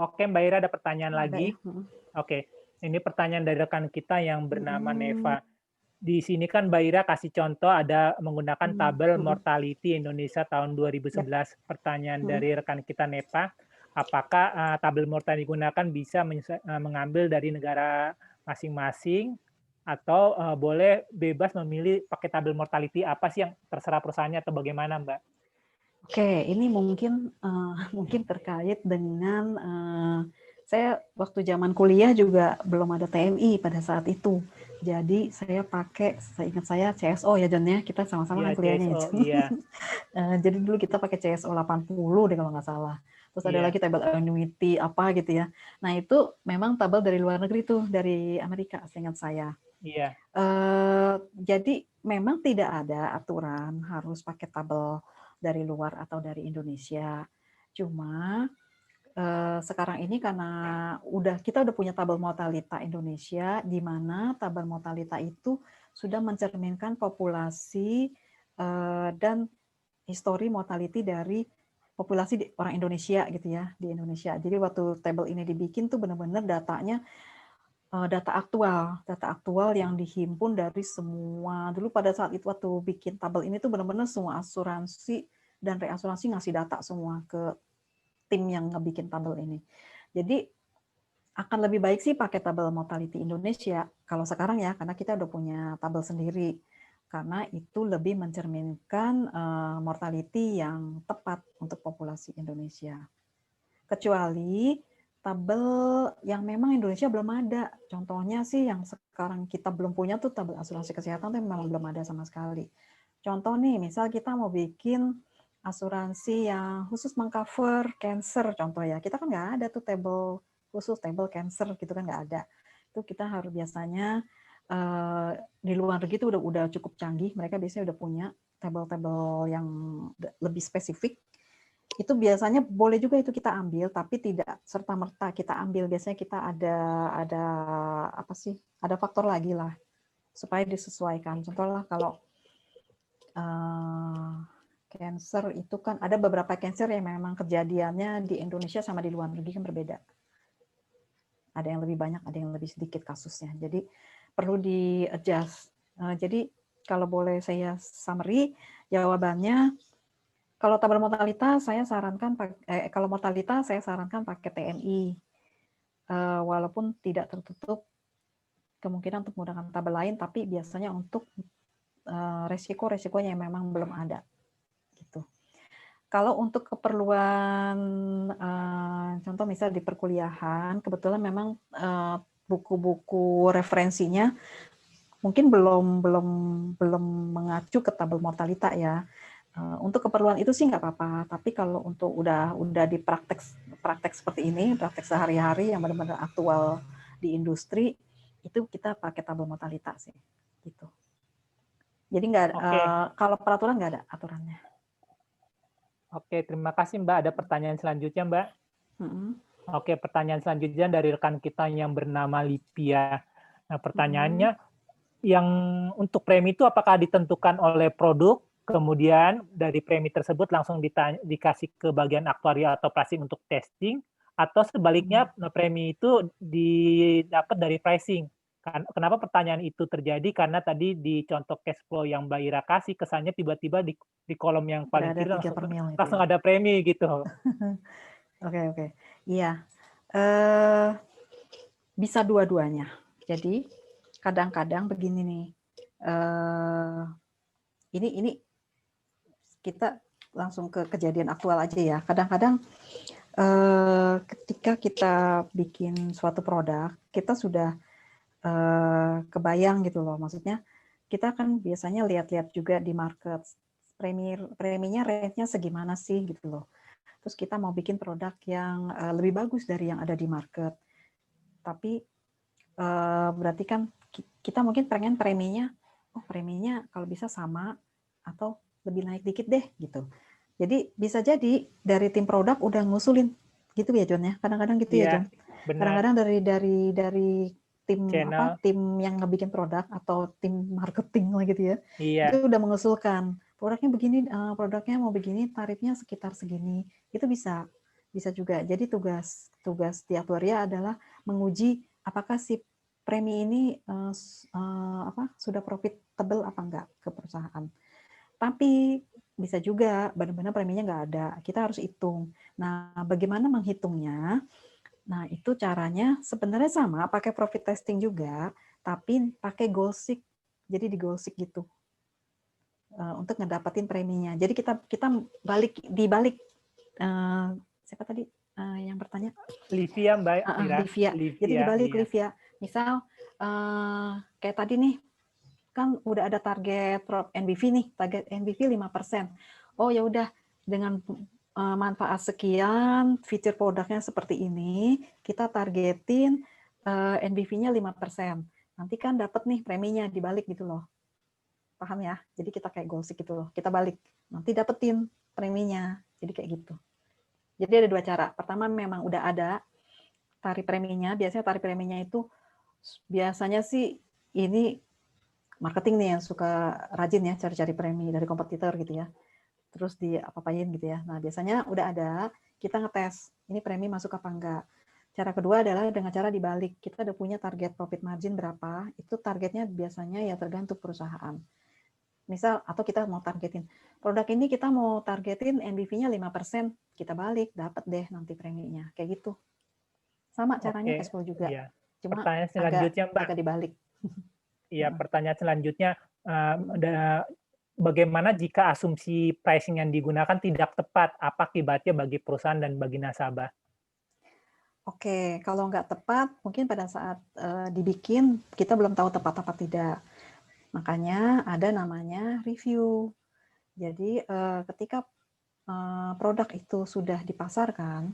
Oke, Mbak Ira ada pertanyaan lagi. Ya? Oke, ini pertanyaan dari rekan kita yang bernama Neva. Di sini kan Mbak Ira kasih contoh ada menggunakan tabel mortality Indonesia tahun 2011. Pertanyaan dari rekan kita Neva, apakah tabel mortality digunakan bisa mengambil dari negara masing-masing atau boleh bebas memilih pakai tabel mortality apa sih yang terserah perusahaannya atau bagaimana, Mbak? Oke, ini mungkin mungkin terkait dengan saya waktu zaman kuliah juga belum ada TMI pada saat itu. Jadi saya pakai, saya ingat saya CSO ya John ya, kita sama-sama Iya, kan kuliahnya ya CSO, John. iya, Jadi dulu kita pakai CSO 80 deh kalau nggak salah. Terus ada iya, lagi tabel annuity apa gitu ya. Nah itu memang tabel dari luar negeri tuh, dari Amerika seingat saya. iya. Jadi memang tidak ada aturan harus pakai tabel dari luar atau dari Indonesia. Cuma sekarang ini karena kita udah punya tabel mortalita Indonesia, di mana tabel mortalita itu sudah mencerminkan populasi dan histori mortality dari populasi orang Indonesia gitu ya, di Indonesia. Jadi waktu tabel ini dibikin tuh benar-benar datanya data aktual yang dihimpun dari semua. Dulu pada saat itu waktu bikin tabel ini tuh benar-benar semua asuransi dan reasuransi ngasih data semua ke tim yang ngebikin tabel ini. Jadi akan lebih baik sih pakai tabel mortality Indonesia kalau sekarang ya, karena kita udah punya tabel sendiri. Karena itu lebih mencerminkan mortality yang tepat untuk populasi Indonesia. Kecuali tabel yang memang Indonesia belum ada. Contohnya sih yang sekarang kita belum punya tuh tabel asuransi kesehatan tuh memang belum ada sama sekali. Contoh nih, misal kita mau bikin asuransi yang khusus mengcover cancer contoh ya. Kita kan nggak ada tuh tabel khusus tabel cancer gitu kan nggak ada. Itu kita harus biasanya di luar negeri itu udah cukup canggih. Mereka biasanya udah punya tabel-tabel yang lebih spesifik. Itu biasanya boleh juga itu kita ambil, tapi tidak serta merta kita ambil. Biasanya kita ada apa sih? Ada faktor lagi lah supaya disesuaikan. Contohnya kalau cancer itu kan ada beberapa cancer yang memang kejadiannya di Indonesia sama di luar negeri kan berbeda. Ada yang lebih banyak, ada yang lebih sedikit kasusnya. Jadi perlu di-adjust. Jadi kalau boleh saya summary, jawabannya kalau tabel mortalitas saya sarankan kalau mortalitas saya sarankan pakai TNI. Walaupun tidak tertutup kemungkinan untuk menggunakan tabel lain, tapi biasanya untuk resiko-resikonya yang memang belum ada. Gitu. Kalau untuk keperluan contoh misal di perkuliahan, kebetulan memang buku-buku referensinya mungkin belum mengacu ke tabel mortalita ya. Untuk keperluan itu sih nggak apa-apa, tapi kalau untuk udah di praktek seperti ini, praktek sehari-hari yang benar-benar aktual di industri, itu kita pakai tabel mortalita sih, gitu. Jadi nggak, kalau peraturan nggak ada aturannya. Oke, terima kasih Mbak. Ada pertanyaan selanjutnya Mbak? Oke, pertanyaan selanjutnya dari rekan kita yang bernama Lipia. Nah, pertanyaannya, yang untuk premi itu apakah ditentukan oleh produk, kemudian dari premi tersebut langsung dikasih ke bagian aktuaria atau pricing untuk testing, atau sebaliknya premi itu didapat dari pricing? Kenapa pertanyaan itu terjadi? Karena tadi di contoh cash flow yang Mbak Ira kasih, kesannya tiba-tiba di kolom yang paling kiri langsung ada premi gitu. Oke. Iya. Bisa dua-duanya. Jadi kadang-kadang begini nih. Ini kita langsung ke kejadian aktual aja ya. Kadang-kadang ketika kita bikin suatu produk, kita sudah kebayang gitu loh. Maksudnya kita kan biasanya lihat-lihat juga di market preminya rate-nya segimana sih gitu loh. Terus kita mau bikin produk yang lebih bagus dari yang ada di market. Tapi berarti kan kita mungkin pengen preminya kalau bisa sama atau lebih naik dikit deh gitu. Jadi bisa jadi dari tim produk udah ngusulin gitu ya John ya. Kadang-kadang gitu ya John. Kadang-kadang dari tim tim yang ngebikin produk atau tim marketing lah gitu ya. Itu udah mengusulkan produknya begini, produknya mau begini, tarifnya sekitar segini. Itu bisa juga. Jadi tugas di aktuaria adalah menguji apakah si premi ini sudah profitable apa enggak ke perusahaan. Tapi bisa juga benar-benar preminya nggak ada. Kita harus hitung. Nah, bagaimana menghitungnya? Nah, itu caranya sebenarnya sama, pakai profit testing juga, tapi pakai goal seek. Jadi di goal seek gitu untuk ngedapetin preminya. Jadi kita dibalik siapa tadi yang bertanya? Livia, Mbak Ira. Livia. Jadi dibalik iya. Livia. Misal kayak tadi nih, kan udah ada target NBV nih, target NBV 5%. Oh ya udah, dengan manfaat sekian, fitur produknya seperti ini, kita targetin NBV-nya 5%. Nanti kan dapat nih preminya dibalik gitu loh. Paham ya? Jadi kita kayak goal seek gitu loh. Kita balik, nanti dapetin preminya. Jadi kayak gitu. Jadi ada dua cara. Pertama memang udah ada tarif preminya. Biasanya tarif preminya itu biasanya sih ini marketing nih yang suka rajin ya cari-cari premi dari kompetitor gitu ya. Terus di apa-apain gitu ya. Nah, biasanya udah ada, kita ngetes ini premi masuk apa enggak. Cara kedua adalah dengan cara dibalik. Kita udah punya target profit margin berapa, itu targetnya biasanya ya tergantung perusahaan. Misal, atau kita mau targetin, produk ini kita mau targetin NBV-nya 5%, kita balik, dapat deh nanti preminya. Kayak gitu. Sama caranya cash flow juga. Iya. Cuma Pertanyaan selanjutnya, Mbak. agak dibalik. Iya, pertanyaan selanjutnya, bagaimana jika asumsi pricing yang digunakan tidak tepat? Apa akibatnya bagi perusahaan dan bagi nasabah? Oke, kalau nggak tepat, mungkin pada saat dibikin, kita belum tahu tepat apa tidak. Makanya ada namanya review. Jadi ketika produk itu sudah dipasarkan,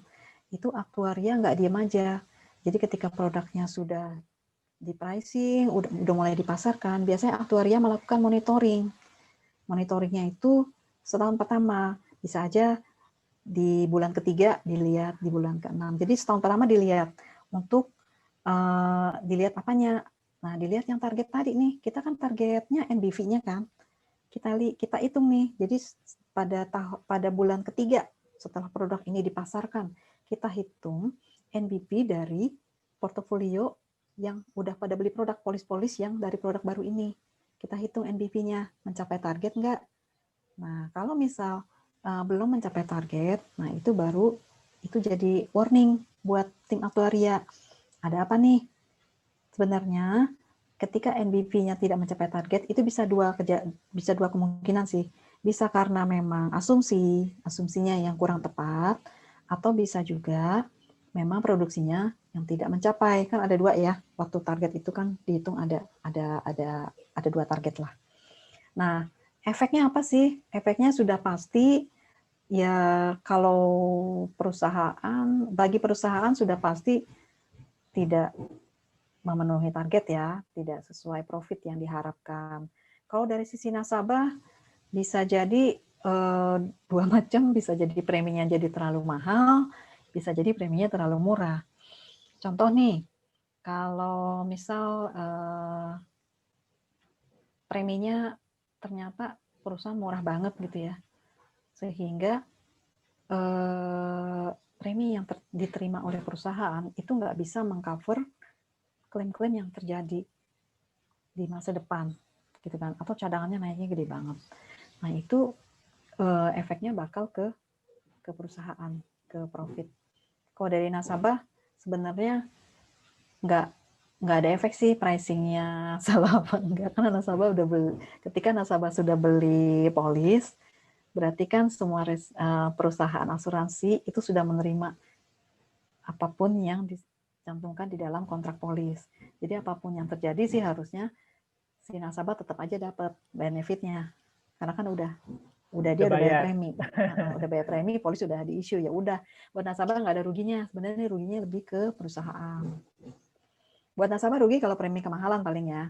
itu aktuaria nggak diam aja. Jadi ketika produknya sudah di pricing, udah mulai dipasarkan, biasanya aktuaria melakukan monitoring. Monitoringnya itu setahun pertama, bisa aja di bulan ketiga dilihat, di bulan ke-6. Jadi setahun pertama dilihat untuk dilihat apanya. Nah, dilihat yang target tadi nih. Kita kan targetnya NBV-nya kan. Kita hitung nih. Jadi pada bulan ketiga setelah produk ini dipasarkan, kita hitung NBV dari portofolio yang udah pada beli produk polis-polis yang dari produk baru ini. Kita hitung NBV-nya, mencapai target nggak? Nah, kalau misal belum mencapai target, nah itu baru itu jadi warning buat tim aktuaria. Ada apa nih? Sebenarnya ketika NBV-nya tidak mencapai target, itu bisa dua kemungkinan sih. Bisa karena memang asumsinya yang kurang tepat, atau bisa juga memang produksinya yang tidak mencapai. Kan ada dua ya, waktu target itu kan dihitung ada dua target lah. Nah, efeknya apa sih? Efeknya sudah pasti ya, kalau bagi perusahaan sudah pasti tidak memenuhi target ya, tidak sesuai profit yang diharapkan. Kalau dari sisi nasabah bisa jadi dua macam, bisa jadi preminya jadi terlalu mahal, bisa jadi preminya terlalu murah. Contoh nih, kalau misal preminya ternyata perusahaan murah banget gitu ya, sehingga premi yang diterima oleh perusahaan itu nggak bisa mengcover klaim-klaim yang terjadi di masa depan, gitu kan? Atau cadangannya naiknya gede banget. Nah itu efeknya bakal ke perusahaan, ke profit. Kalau dari nasabah sebenarnya nggak ada efek sih pricingnya salah apa enggak, karena nasabah udah beli. Ketika nasabah sudah beli polis, berarti kan semua perusahaan asuransi itu sudah menerima apapun yang dicantumkan di dalam kontrak polis. Jadi apapun yang terjadi sih harusnya si nasabah tetap aja dapat benefitnya, karena kan udah dia udah bayar premi, udah bayar premi, polis udah di issue, ya udah buat nasabah nggak ada ruginya. Sebenarnya ruginya lebih ke perusahaan. Buat nasabah rugi kalau premi kemahalan paling ya.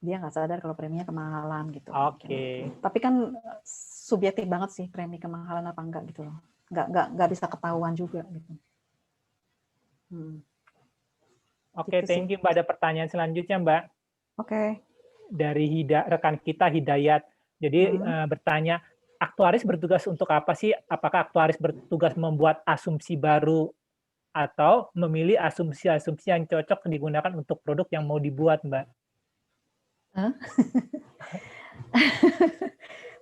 Dia nggak sadar kalau preminya kemahalan gitu. Oke. Tapi kan subjektif banget sih premi kemahalan apa enggak gitu loh. Nggak bisa ketahuan juga gitu. Oke, gitu thank you Mbak. Ada pertanyaan selanjutnya Mbak. Oke. Dari rekan kita Hidayat. Jadi bertanya, aktuaris bertugas untuk apa sih? Apakah aktuaris bertugas membuat asumsi baru atau memilih asumsi-asumsi yang cocok digunakan untuk produk yang mau dibuat, Mbak?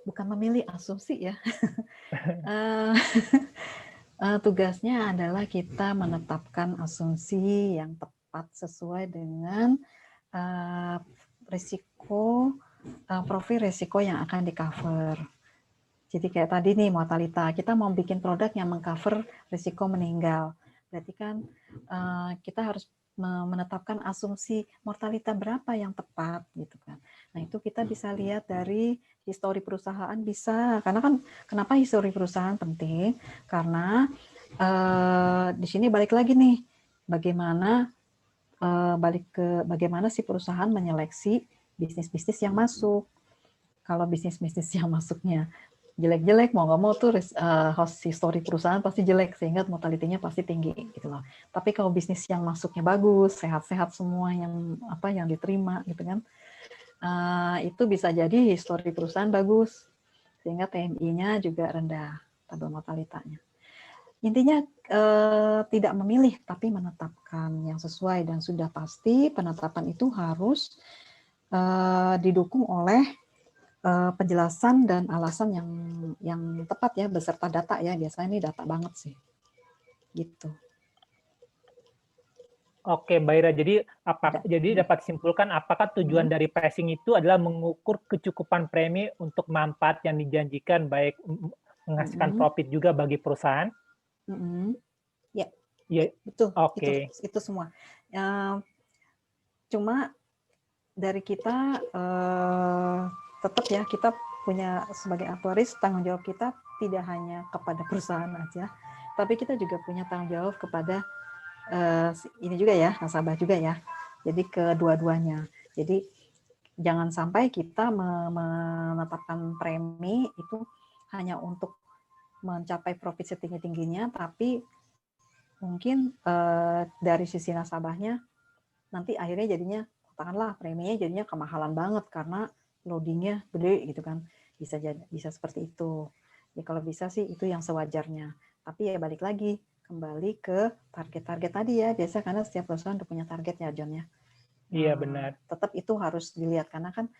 Bukan memilih asumsi ya. Tugasnya adalah kita menetapkan asumsi yang tepat tepat sesuai dengan risiko profil risiko yang akan di cover. Jadi kayak tadi nih mortalita, kita mau bikin produk yang mengcover risiko meninggal. Berarti kan kita harus menetapkan asumsi mortalita berapa yang tepat gitu kan. Nah, itu kita bisa lihat dari histori perusahaan bisa. Karena kan kenapa histori perusahaan penting? Karena di sini balik lagi nih bagaimana bagaimana si perusahaan menyeleksi bisnis-bisnis yang masuk. Kalau bisnis-bisnis yang masuknya jelek-jelek, mau nggak mau tuh host history perusahaan pasti jelek, sehingga mortalitinya pasti tinggi gitu loh. Tapi kalau bisnis yang masuknya bagus, sehat-sehat semua yang diterima gitu kan, itu bisa jadi history perusahaan bagus, sehingga TMI-nya juga rendah, tabel mortalitanya. Intinya tidak memilih, tapi menetapkan yang sesuai, dan sudah pasti penetapan itu harus didukung oleh penjelasan dan alasan yang tepat ya, beserta data ya. Biasanya ini data banget sih, gitu. Oke, Mbak Ira. Jadi dapat simpulkan apakah tujuan dari pricing itu adalah mengukur kecukupan premi untuk manfaat yang dijanjikan, baik menghasilkan profit juga bagi perusahaan? Ya, ya. Betul. Oke. Itu semua. Cuma dari kita tetap ya, kita punya sebagai aktuaris tanggung jawab kita tidak hanya kepada perusahaan aja, tapi kita juga punya tanggung jawab kepada ini juga ya, nasabah juga ya. Jadi kedua-duanya. Jadi jangan sampai kita menetapkan premi itu hanya untuk mencapai profit setinggi-tingginya, tapi mungkin dari sisi nasabahnya nanti akhirnya jadinya, katakanlah preminya jadinya kemahalan banget karena loadingnya gede gitu kan, bisa seperti itu ya. Kalau bisa sih itu yang sewajarnya, tapi ya balik lagi kembali ke target-target tadi ya, biasa karena setiap perusahaan udah punya target ya John ya. Iya benar. Tetap itu harus dilihat karena kan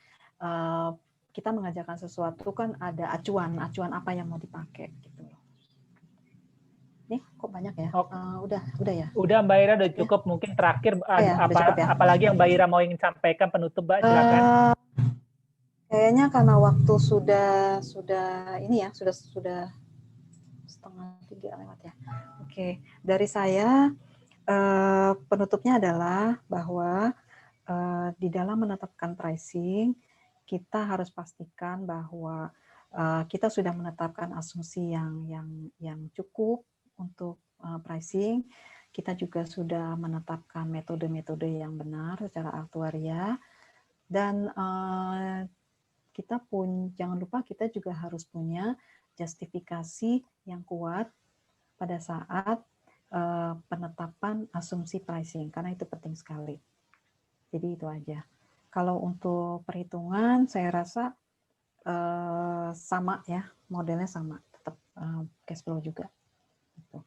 kita mengajarkan sesuatu kan ada acuan apa yang mau dipakai gitu loh. Nih kok banyak ya? Udah ya. Udah Mbak Ira, udah cukup. Mungkin terakhir apalagi yang Mbak Ira mau ingin sampaikan penutup, Mbak, silakan. Kayaknya karena waktu sudah ini ya, sudah 2:30 lewat ya. Oke, dari saya penutupnya adalah bahwa di dalam menetapkan pricing kita harus pastikan bahwa kita sudah menetapkan asumsi yang cukup untuk pricing. Kita juga sudah menetapkan metode-metode yang benar secara aktuaria, dan kita jangan lupa kita juga harus punya justifikasi yang kuat pada saat penetapan asumsi pricing, karena itu penting sekali. Jadi itu aja. Kalau untuk perhitungan saya rasa sama ya, modelnya sama, tetap cash flow juga. Gitu.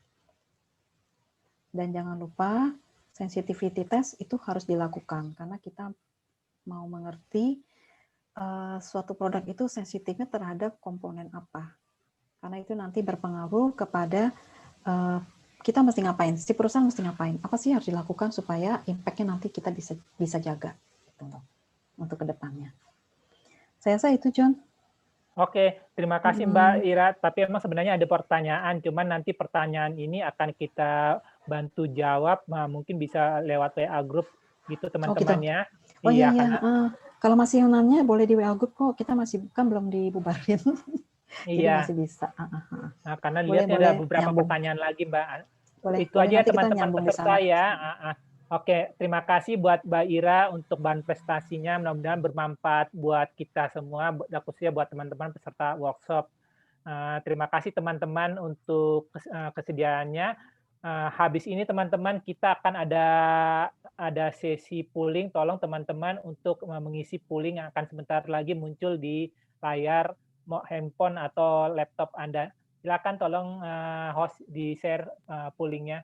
Dan jangan lupa sensitivity test itu harus dilakukan karena kita mau mengerti suatu produk itu sensitifnya terhadap komponen apa. Karena itu nanti berpengaruh kepada kita mesti ngapain, si perusahaan mesti ngapain, apa sih harus dilakukan supaya impact-nya nanti kita bisa jaga gitu loh, untuk kedepannya. Saya rasa itu John. Oke, terima kasih Mbak Ira. Tapi emang sebenarnya ada pertanyaan, cuman nanti pertanyaan ini akan kita bantu jawab, mungkin bisa lewat WA group gitu teman-teman ya. Oh iya, kalau masih nanya boleh di WA group kok, kita masih kan belum dibubarin. Jadi masih bisa. Nah, karena lihatnya ada beberapa pertanyaan lagi Mbak. Itu aja teman-teman peserta ya. Oke, terima kasih buat Mbak Ira untuk bahan prestasinya. Mudah-mudahan bermanfaat buat kita semua, khususnya buat teman-teman peserta workshop. Terima kasih teman-teman untuk kesediaannya. Habis ini teman-teman kita akan ada sesi polling. Tolong teman-teman untuk mengisi polling yang akan sebentar lagi muncul di layar handphone atau laptop Anda. Silakan tolong host di-share pollingnya.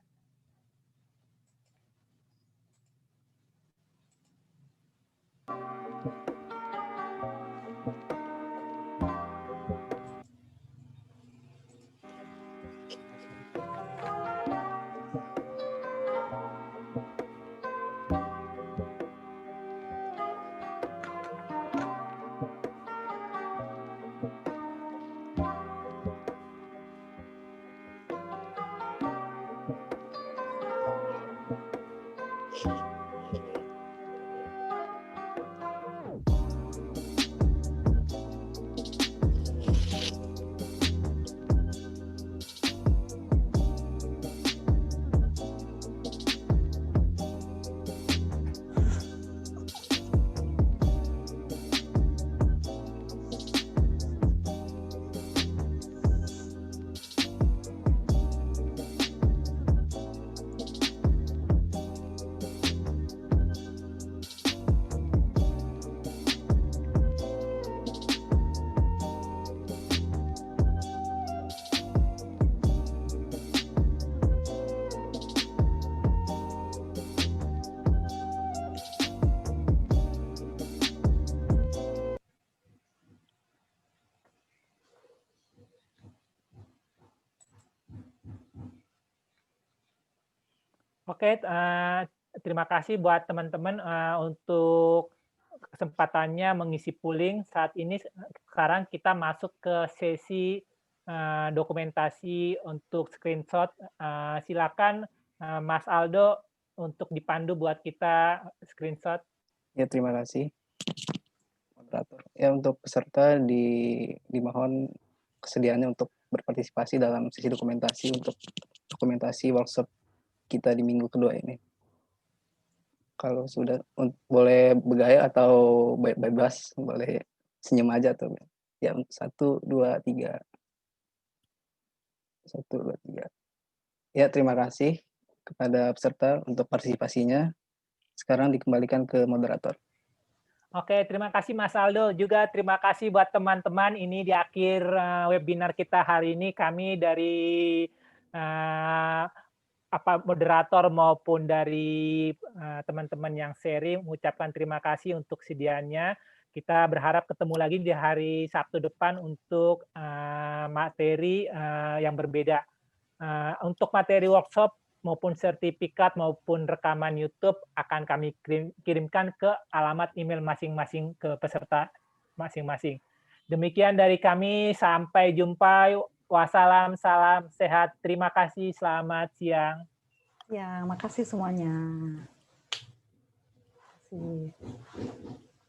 Oke, terima kasih buat teman-teman, untuk kesempatannya mengisi polling. Saat ini sekarang kita masuk ke sesi, dokumentasi untuk screenshot. Silakan, Mas Aldo untuk dipandu buat kita screenshot. Ya, terima kasih, moderator. Ya, untuk peserta dimohon kesediaannya untuk berpartisipasi dalam sesi dokumentasi untuk dokumentasi workshop kita di minggu kedua ini. Kalau sudah boleh bergaya atau bebas, boleh senyum aja tuh. Ya, 1, 2, 3. 1, 2, 3. Ya, terima kasih kepada peserta untuk partisipasinya. Sekarang dikembalikan ke moderator. Oke, terima kasih Mas Aldo. Juga terima kasih buat teman-teman. Ini di akhir webinar kita hari ini, kami dari moderator maupun dari teman-teman yang sharing mengucapkan terima kasih untuk sedianya. Kita berharap ketemu lagi di hari Sabtu depan untuk materi yang berbeda. Untuk materi workshop maupun sertifikat maupun rekaman YouTube akan kami kirimkan ke alamat email masing-masing ke peserta masing-masing. Demikian dari kami, sampai jumpa. Wassalam, salam sehat. Terima kasih, selamat siang. Ya, makasih semuanya. Terima kasih.